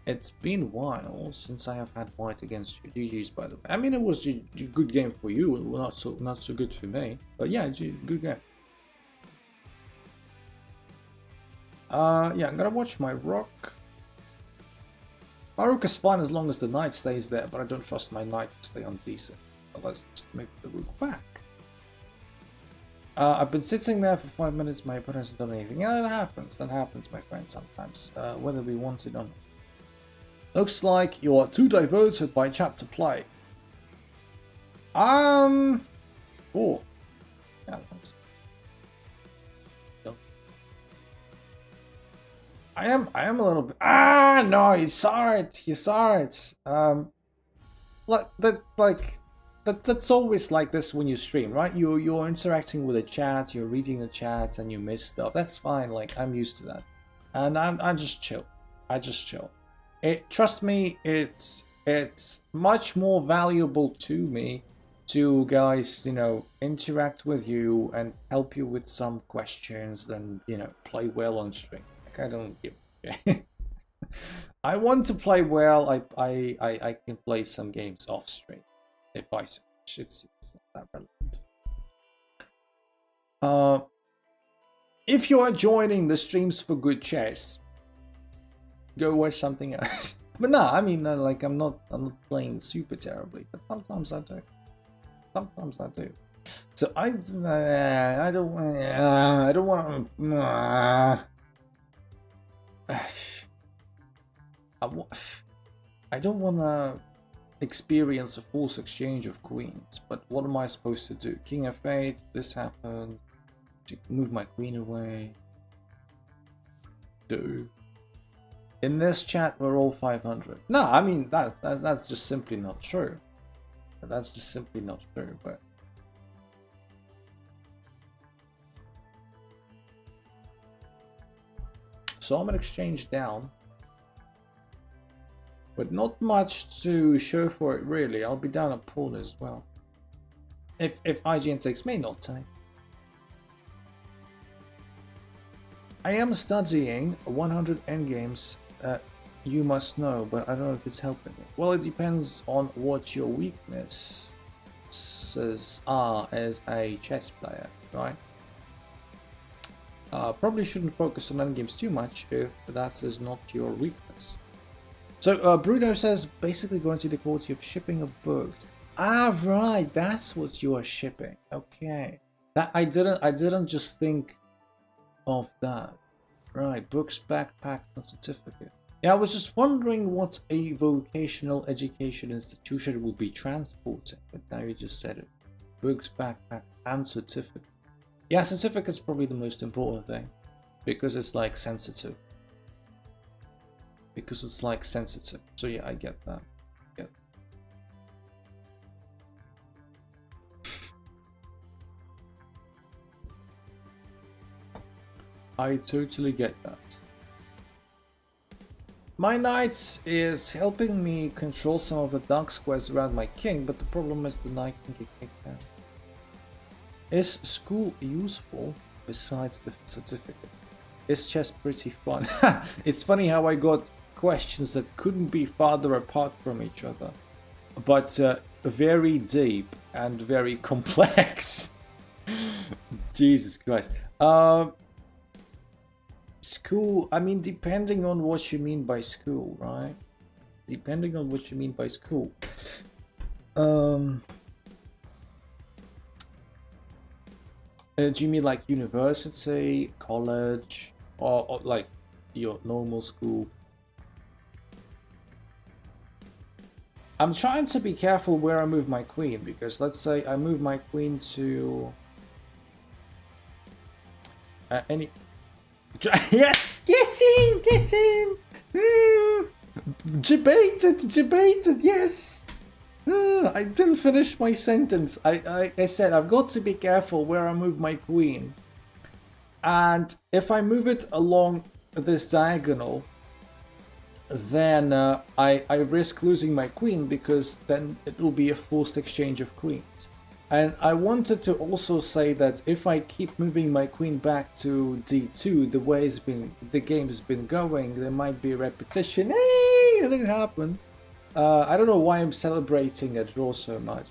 It's been a while since I have had white against you. GG's, by the way. I mean, it was a good game for you, not so good for me. But yeah, good game. Yeah, I'm gonna watch my rook. My rook is fine as long as the knight stays there, but I don't trust my knight to stay on d6. So let's just move the rook back. I've been sitting there for 5 minutes. My opponent hasn't done anything. Yeah, that happens. That happens, my friend, sometimes. Whether we want it or not. Looks like you are too diverted by chat to play. Oh. Yeah, thanks. No. I am a little bit. No, you saw it. You saw it. That's always like this when you stream, right? You're interacting with the chat, you're reading the chat, and you miss stuff. That's fine. Like I'm used to that, and I just chill. I just chill. Trust me, it's much more valuable to me to guys, you know, interact with you and help you with some questions than, you know, play well on stream. Like I don't give a shit. I want to play well. I can play some games off stream if I switch. It's not that relevant. If you are joining the streams for good chess, go watch something else. But no, I mean, like I'm not playing super terribly, but sometimes I do. Sometimes I do. So I don't want. I don't want to experience a false exchange of queens. But what am I supposed to do? King f8. This happened. To move my queen away. In this chat, we're all 500. No, I mean that's just simply not true. That's just simply not true. But so I'm an exchange down, but not much to show for it really. I'll be down a pawn as well. If IGN takes me, not take. I am studying 100 endgames, you must know, but I don't know if it's helping me. Well, it depends on what your weaknesses are as a chess player, right? Probably shouldn't focus on endgames too much if that is not your weakness. So Bruno says basically going to the quality of shipping of books. Ah, right, that's what you are shipping. Okay, that I didn't just think of that. Right, books, backpack, and certificate. Yeah, I was just wondering what a vocational education institution would be transporting, but now you just said it. Books, backpack, and certificate. Yeah, certificate's probably the most important thing, because it's like sensitive. So yeah, I get that. Yeah. I totally get that. My knight is helping me control some of the dark squares around my king, but the problem is the knight can get kicked out. Is school useful besides the certificate? Is chess pretty fun? It's funny how I got questions that couldn't be farther apart from each other, but very deep and very complex. Jesus Christ. School, I mean, depending on what you mean by school, right? Depending on what you mean by school. Do you mean like university, college, or like your normal school? I'm trying to be careful where I move my queen, because let's say I move my queen to any... Yes! Get in! Debated, yes! I didn't finish my sentence. I said I've got to be careful where I move my queen. And if I move it along this diagonal, then I risk losing my queen, because then it will be a forced exchange of queens. And I wanted to also say that if I keep moving my queen back to d2, the way the game's been going, there might be a repetition. Hey, it didn't happen. I don't know why I'm celebrating a draw so much,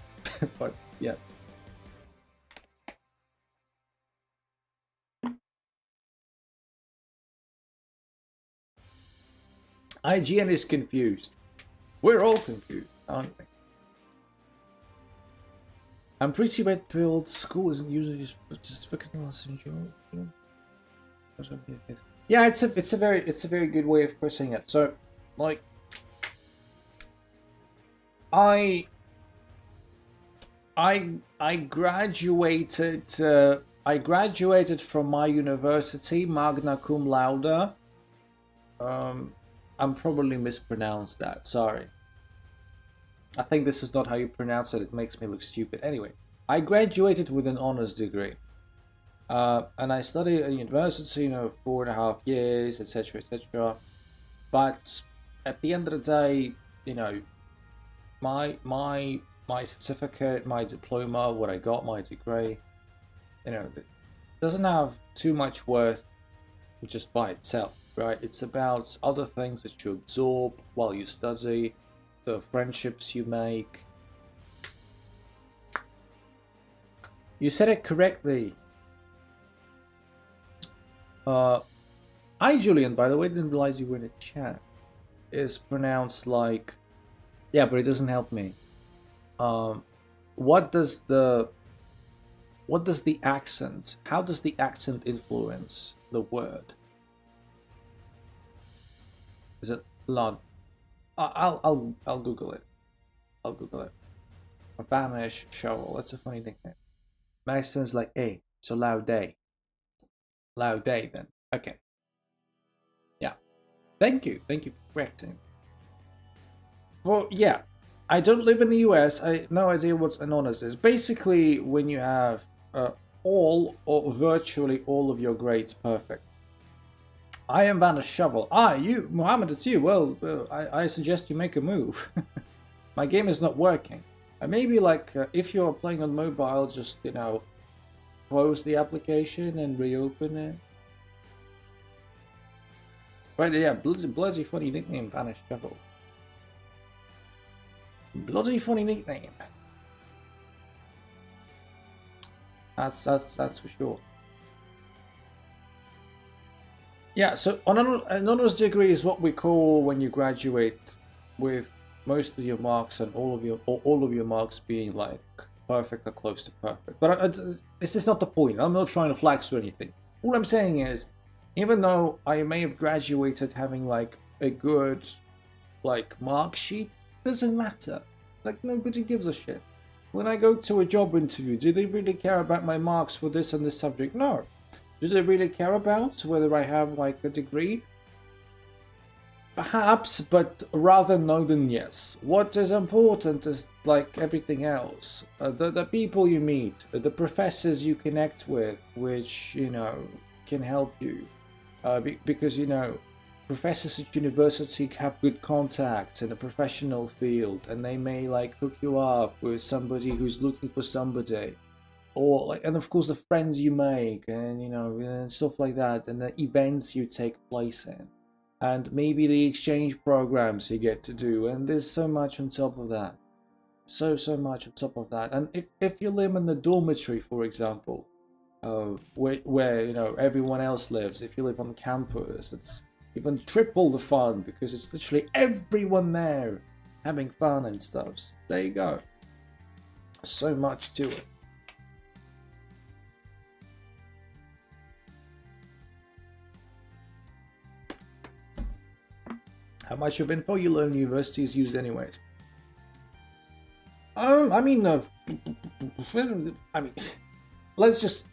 but yeah. IGN is confused. We're all confused, aren't we? I'm pretty red-pilled. School isn't usually just fucking lessons. Yeah, it's a very good way of putting it. So, like, I graduated from my university magna cum laude. I'm probably mispronounced that. Sorry. I think this is not how you pronounce it. It makes me look stupid. Anyway, I graduated with an honors degree. And I studied at university, 4.5 years, etc., etc. But at the end of the day, my certificate, my diploma, what I got, my degree, it doesn't have too much worth just by itself, right? It's about other things that you absorb while you study, the friendships you make. You said it correctly. Hi Julian, by the way, didn't realize you were in a chat. Is pronounced like, yeah, but it doesn't help me. What does the accent? How does the accent influence the word? Is it loud? I'll Google it. I'll Google it. Vanish shovel. That's a funny nickname. Maxton's like, hey, so loud day. Loud day then. Okay. Yeah. Thank you for correcting. Well, yeah. I don't live in the US. I have no idea what an honors is. Basically, when you have all or virtually all of your grades perfect. I am Vanish Shovel. You, Mohammed, it's you. Well, I suggest you make a move. My game is not working. Maybe like if you're playing on mobile, just close the application and reopen it. But yeah, bloody funny nickname, Vanished Devil. Bloody funny nickname. That's for sure. Yeah, so an honors degree is what we call when you graduate with most of your marks and all of your marks being like perfect or close to perfect. But this is not the point. I'm not trying to flex or anything. All I'm saying is, even though I may have graduated having like a good like mark sheet, doesn't matter. Like nobody gives a shit. When I go to a job interview, do they really care about my marks for this and this subject? No. Do they really care about whether I have like a degree? Perhaps, but rather no than yes. What is important is like everything else. The people you meet, the professors you connect with, which, you know, can help you. Because, you know, professors at university have good contacts in a professional field, and they may like hook you up with somebody who's looking for somebody. Or like, and of course the friends you make, and you know, and stuff like that, and the events you take place in, and maybe the exchange programs you get to do, and there's so much on top of that, so much on top of that. And if you live in the dormitory, for example, where you know everyone else lives, if you live on campus, it's even triple the fun because it's literally everyone there having fun and stuff. So there you go. So much to it. How much of info you learn in university is used anyways? I mean, let's just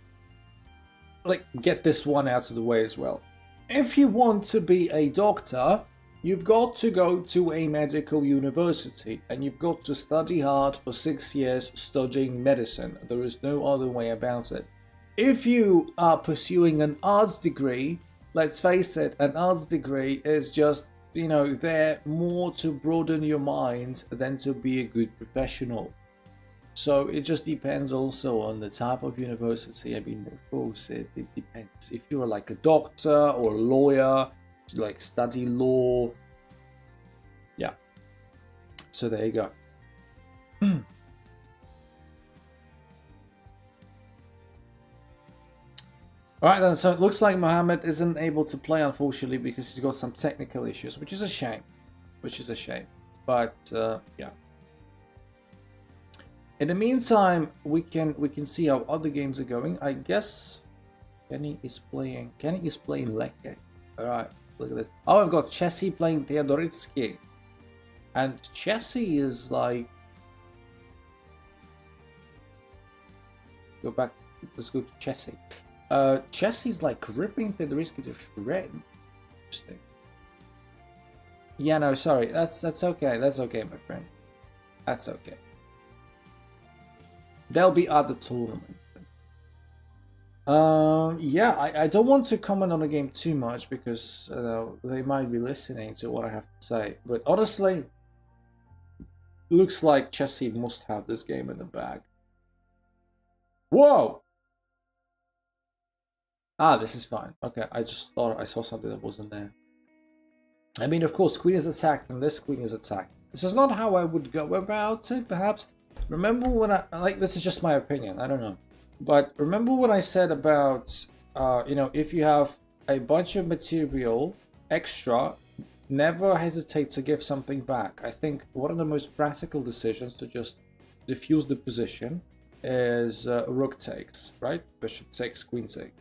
like get this one out of the way as well. If you want to be a doctor, you've got to go to a medical university, and you've got to study hard for 6 years studying medicine. There is no other way about it. If you are pursuing an arts degree, let's face it, an arts degree is just, you know, there more to broaden your mind than to be a good professional. So it just depends also on the type of university. I mean, of course, it depends. If you're like a doctor or a lawyer, like study law, yeah. So there you go. Alright then, so it looks like Mohammed isn't able to play, unfortunately, because he's got some technical issues, which is a shame. But, yeah. In the meantime, we can see how other games are going. I guess Kenny is playing Leke. Alright, look at this. Oh, I've got Chessie playing Theodoritsky. And Chessie is like... Let's go to Chessie. Chessie's like ripping Theodoritsky to shreds. Interesting. Yeah, no, sorry. That's okay. That's okay, my friend. That's okay. There'll be other tournaments. Yeah, I don't want to comment on the game too much because they might be listening to what I have to say. But honestly, looks like Chessie must have this game in the bag. Whoa! Ah, this is fine. Okay, I just thought I saw something that wasn't there. I mean, of course, queen is attacked and this queen is attacked. This is not how I would go about it, perhaps. Remember when this is just my opinion, I don't know. But remember what I said about, you know, if you have a bunch of material extra, never hesitate to give something back. I think one of the most practical decisions to just diffuse the position is rook takes, right? Bishop takes, queen takes.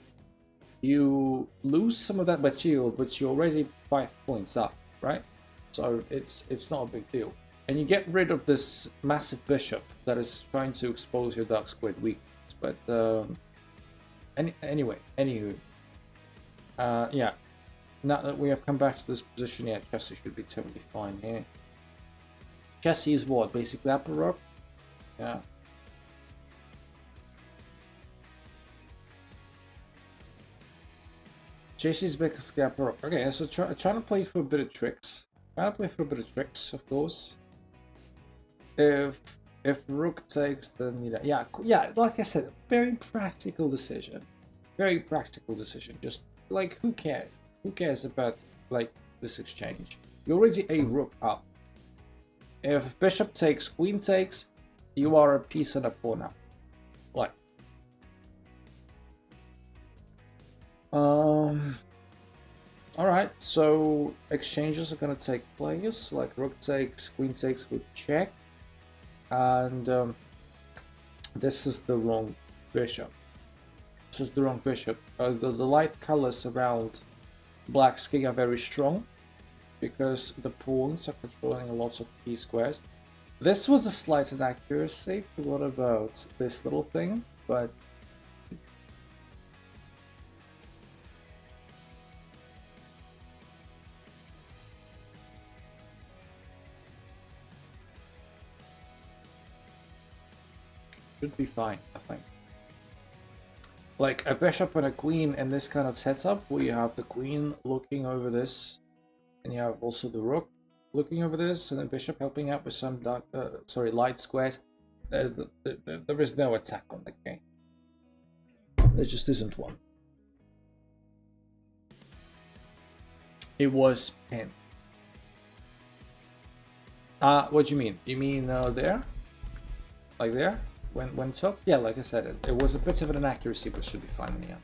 You lose some of that material, but you're already 5 points up, right? So it's not a big deal. And you get rid of this massive bishop that is trying to expose your dark squared weakness. But anyway, anywho, yeah. Now that we have come back to this position, yeah, Chessie should be totally fine here. Chessie is what? Basically upper rook? Yeah. Chessie's basically upper rook. Okay, so trying to play for a bit of tricks. Of course. If rook takes, then you know, yeah, like I said, very practical decision. Just like, who cares? Who cares about like this exchange. You're already a rook up. If bishop takes, queen takes, you are a piece and a pawn up. Like, alright, so exchanges are gonna take place, like rook takes, queen takes with check, and this is the wrong bishop. This is the wrong bishop. The light colors around black's king are very strong because the pawns are controlling lots of key squares. This was a slight inaccuracy. What about this little thing? But should be fine, I think. Like a bishop and a queen in this kind of setup, where you have the queen looking over this, and you have also the rook looking over this, and the bishop helping out with some dark, light squares. There is no attack on the king. There just isn't one. It was pinned. What do you mean? You mean there? Like there? When top? Yeah, like I said, it was a bit of an inaccuracy, but should be fine in the end.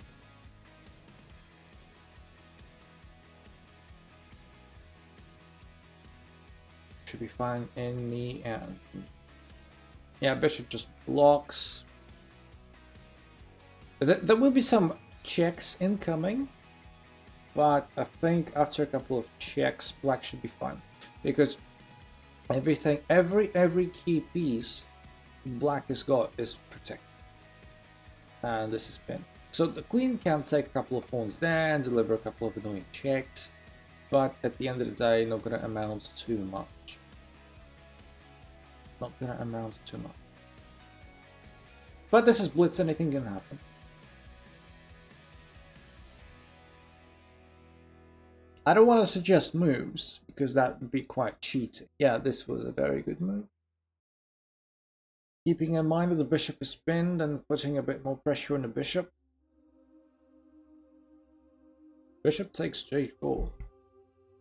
Should be fine in the end. Yeah, bishop just blocks. There will be some checks incoming, but I think after a couple of checks, black should be fine, because everything, every key piece black has got is protected, and this is pinned. So the queen can take a couple of pawns there and deliver a couple of annoying checks, but at the end of the day, not gonna amount too much. Not gonna amount too much. But this is blitz, anything can happen. I don't want to suggest moves, because that would be quite cheating. Yeah, this was a very good move. Keeping in mind that the bishop is pinned and putting a bit more pressure on the bishop. Bishop takes j4.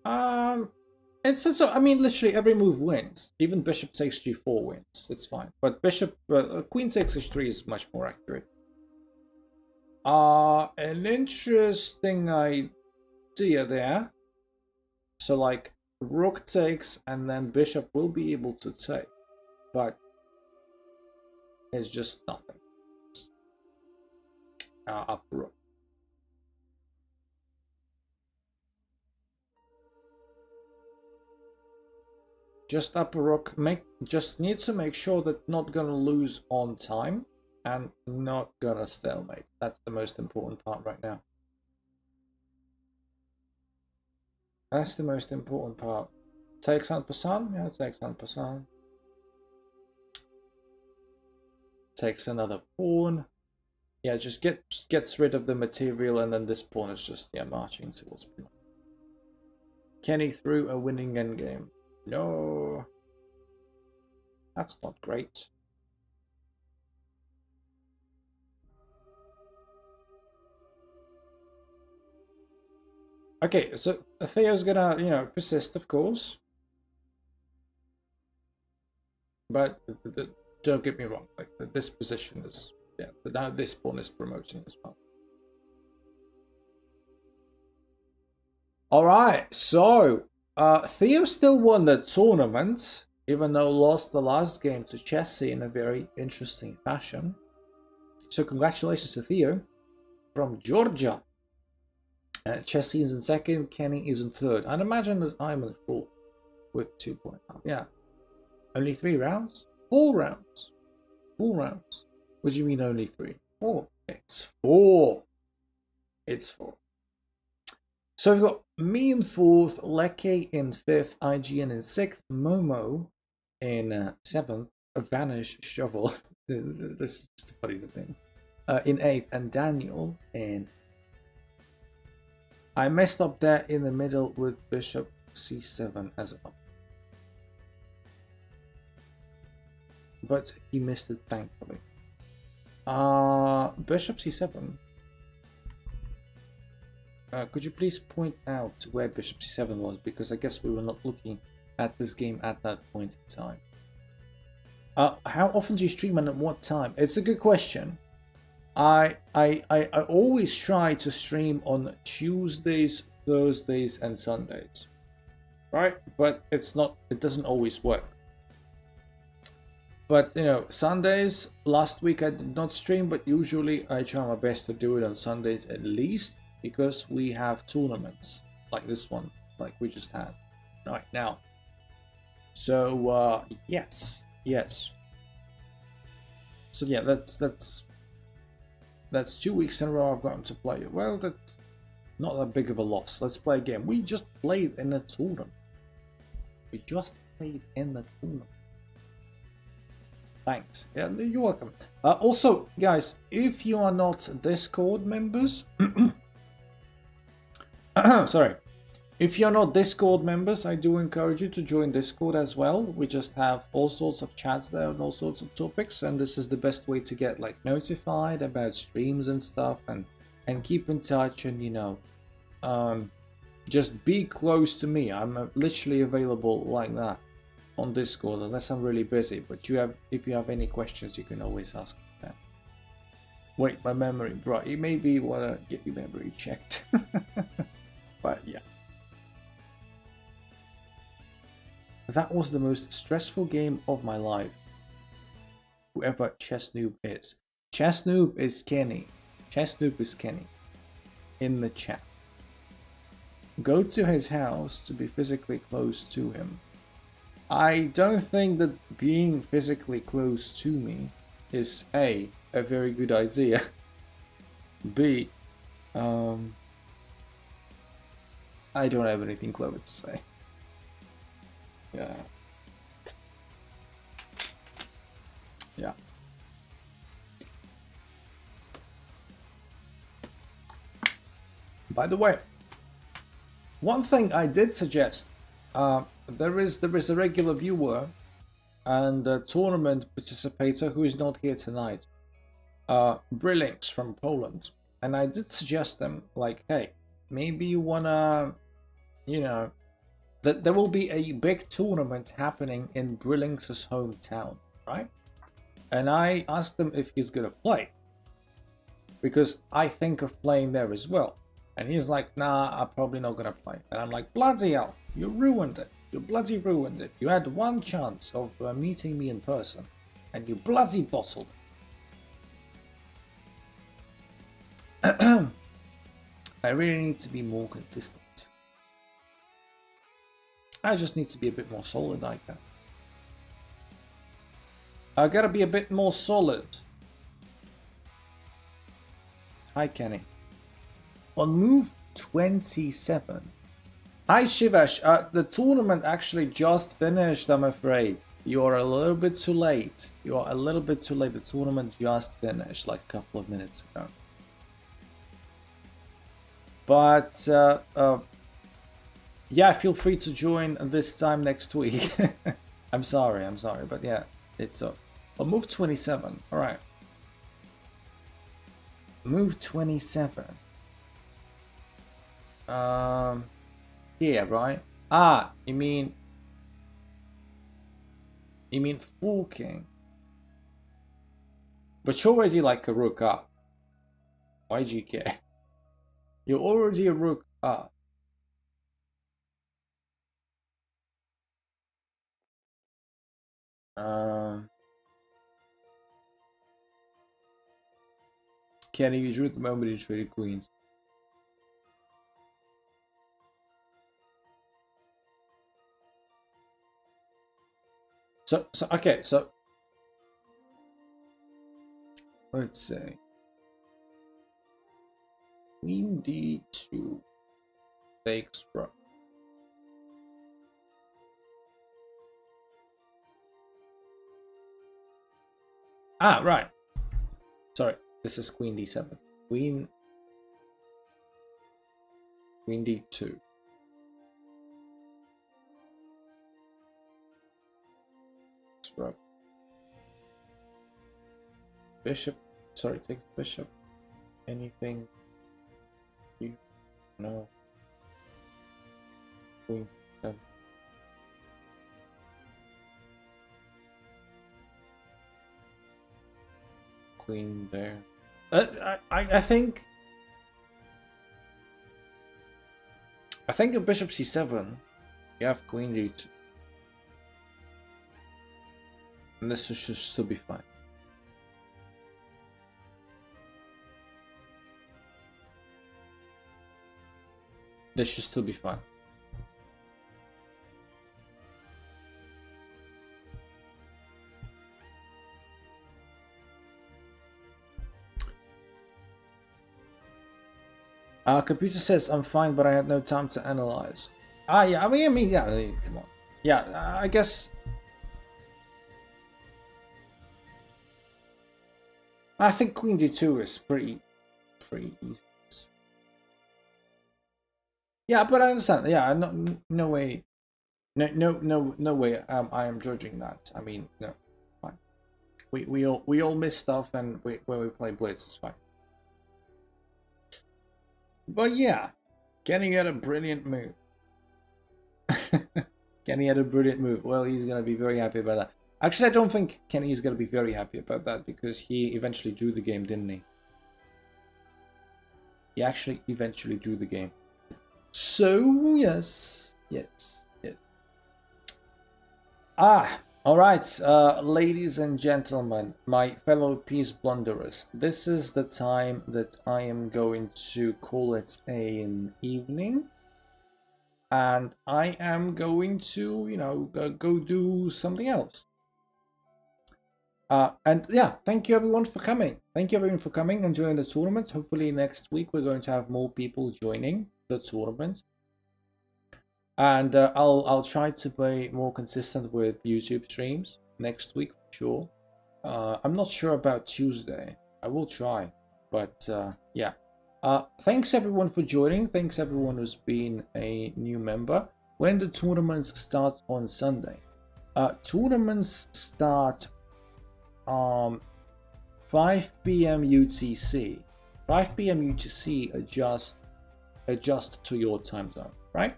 I mean, literally every move wins. Even bishop takes g4 wins. It's fine. But bishop, queen takes h3 is much more accurate. An interesting idea there. So like rook takes, and then bishop will be able to take, but it's just nothing. Up rook. Just up a rook. Just need to make sure that not gonna lose on time and not gonna stalemate. That's the most important part right now. That's the most important part. Takes en passant? Yeah, takes en passant. Takes another pawn. Yeah, just gets rid of the material, and then this pawn is just, yeah, marching towards pawn. Kenny threw a winning endgame. No. That's not great. Okay, so Theo's gonna, you know, persist, of course. But don't get me wrong, like this position is, yeah, now this pawn is promoting as well. Alright, so Theo still won the tournament, even though lost the last game to Chessie in a very interesting fashion. So congratulations to Theo from Georgia. Chessie is in second, Kenny is in third. I'd imagine that I'm in fourth with 2 points. Yeah. Only 3 rounds? 4 rounds. 4 rounds. What do you mean only 3? 4. It's 4. It's 4. So we've got me in 4th, Leke in 5th, IGN in 6th, Momo in 7th, Vanish Shovel, this is just a funny thing, in 8th, and Daniel in... I messed up there in the middle with Bishop C7 as up. But he missed it, thankfully. Bishop C7. Could you please point out where bishop c7 was? Because I guess we were not looking at this game at that point in time. How often do you stream and at what time? It's a good question. I always try to stream on Tuesdays, Thursdays, and Sundays, right? But it doesn't always work. But you know, Sundays, last week I did not stream, but usually I try my best to do it on Sundays at least, because we have tournaments like this one, like we just had right now. So yes. So yeah, that's 2 weeks in a row I've gotten to play. Well, that's not that big of a loss. Let's play a game. We just played in a tournament. Thanks. Yeah, you're welcome. Also, guys, if you are not Discord members, sorry. If you're not Discord members, I do encourage you to join Discord as well. We just have all sorts of chats there and all sorts of topics, and this is the best way to get like notified about streams and stuff, and keep in touch, and you know, just be close to me. I'm literally available like that on Discord unless I'm really busy. But if you have any questions, you can always ask me. Wait, my memory, bro. You maybe wanna get your memory checked. But yeah. That was the most stressful game of my life. Whoever Chess Noob is. Chess Noob is Kenny. Chess Noob is Kenny. In the chat. Go to his house to be physically close to him. I don't think that being physically close to me is A, very good idea. B, I don't have anything clever to say. Yeah. By the way, one thing I did suggest, there is a regular viewer and a tournament participator who is not here tonight, Brillinks from Poland, and I did suggest them like, hey, maybe you wanna, you know, that there will be a big tournament happening in Brillinks' hometown, right? And I asked him if he's gonna play, because I think of playing there as well. And he's like, nah, I'm probably not gonna play. And I'm like, bloody hell, you ruined it. You bloody ruined it. You had one chance of meeting me in person, and you bloody bottled it. I really need to be more consistent. I just need to be a bit more solid, I can. I gotta be a bit more solid. Hi, Kenny. On move 27. Hi, Shivash. The tournament actually just finished, I'm afraid. You're a little bit too late. You're a little bit too late. The tournament just finished like a couple of minutes ago. But, yeah, feel free to join this time next week. I'm sorry, but yeah, it's up. Oh, move 27, alright. Move 27. Here, right? Ah, you mean forking. But you're already like a rook up. Why'd you care? You're already a rook up. Kenny, you drew at the moment you traded queens. So okay, so let's say queen d2 takes rook. Ah, right. Sorry, this is queen d7. Queen d2. Rook. Bishop. Sorry, takes bishop. Anything. No. Queen 7. Queen there. I think in bishop c7 you have queen d2. And this should still be fine. This should still be fine. Our computer says I'm fine, but I had no time to analyze. Yeah, I mean, yeah, come on. Yeah, I guess. I think Queen D2 is pretty easy. Yeah, but I understand. Yeah, no way, no way. I am judging that. I mean, no, fine. We all miss stuff, and when we play Blitz, it's fine. But yeah, Kenny had a brilliant move. Kenny had a brilliant move. Well, he's gonna be very happy about that. Actually, I don't think Kenny is gonna be very happy about that because he eventually drew the game, didn't he? He actually eventually drew the game. So yes. All right, ladies and gentlemen, my fellow peace blunderers. This is the time that I am going to call it an evening, and I am going to, you know, go do something else. And yeah, thank you everyone for coming. Thank you everyone for coming and joining the tournament. Hopefully next week we're going to have more people joining the tournament, and I'll try to be more consistent with YouTube streams next week for sure. I'm not sure about Tuesday. I will try, but yeah. Thanks everyone for joining. Thanks everyone who's been a new member. When the tournaments start on Sunday, tournaments start 5 p.m. UTC. 5 p.m. UTC adjust to your time zone, right?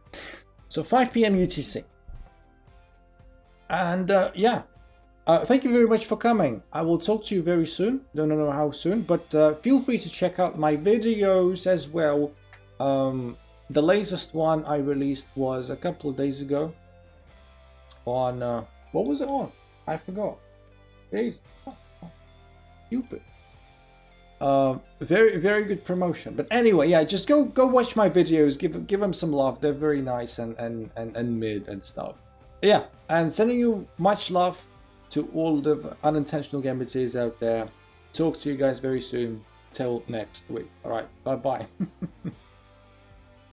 So 5 p.m. UTC. And yeah, thank you very much for coming. I will talk to you very soon. Don't know how soon, but feel free to check out my videos as well. The latest one I released was a couple of days ago on what was it on? I forgot. Jeez. Stupid. Very good promotion. But anyway, yeah, just go watch my videos. Give them some love. They're very nice and mid and stuff. Yeah, and sending you much love to all the unintentional gambites out there. Talk to you guys very soon. Till next week. All right, bye bye.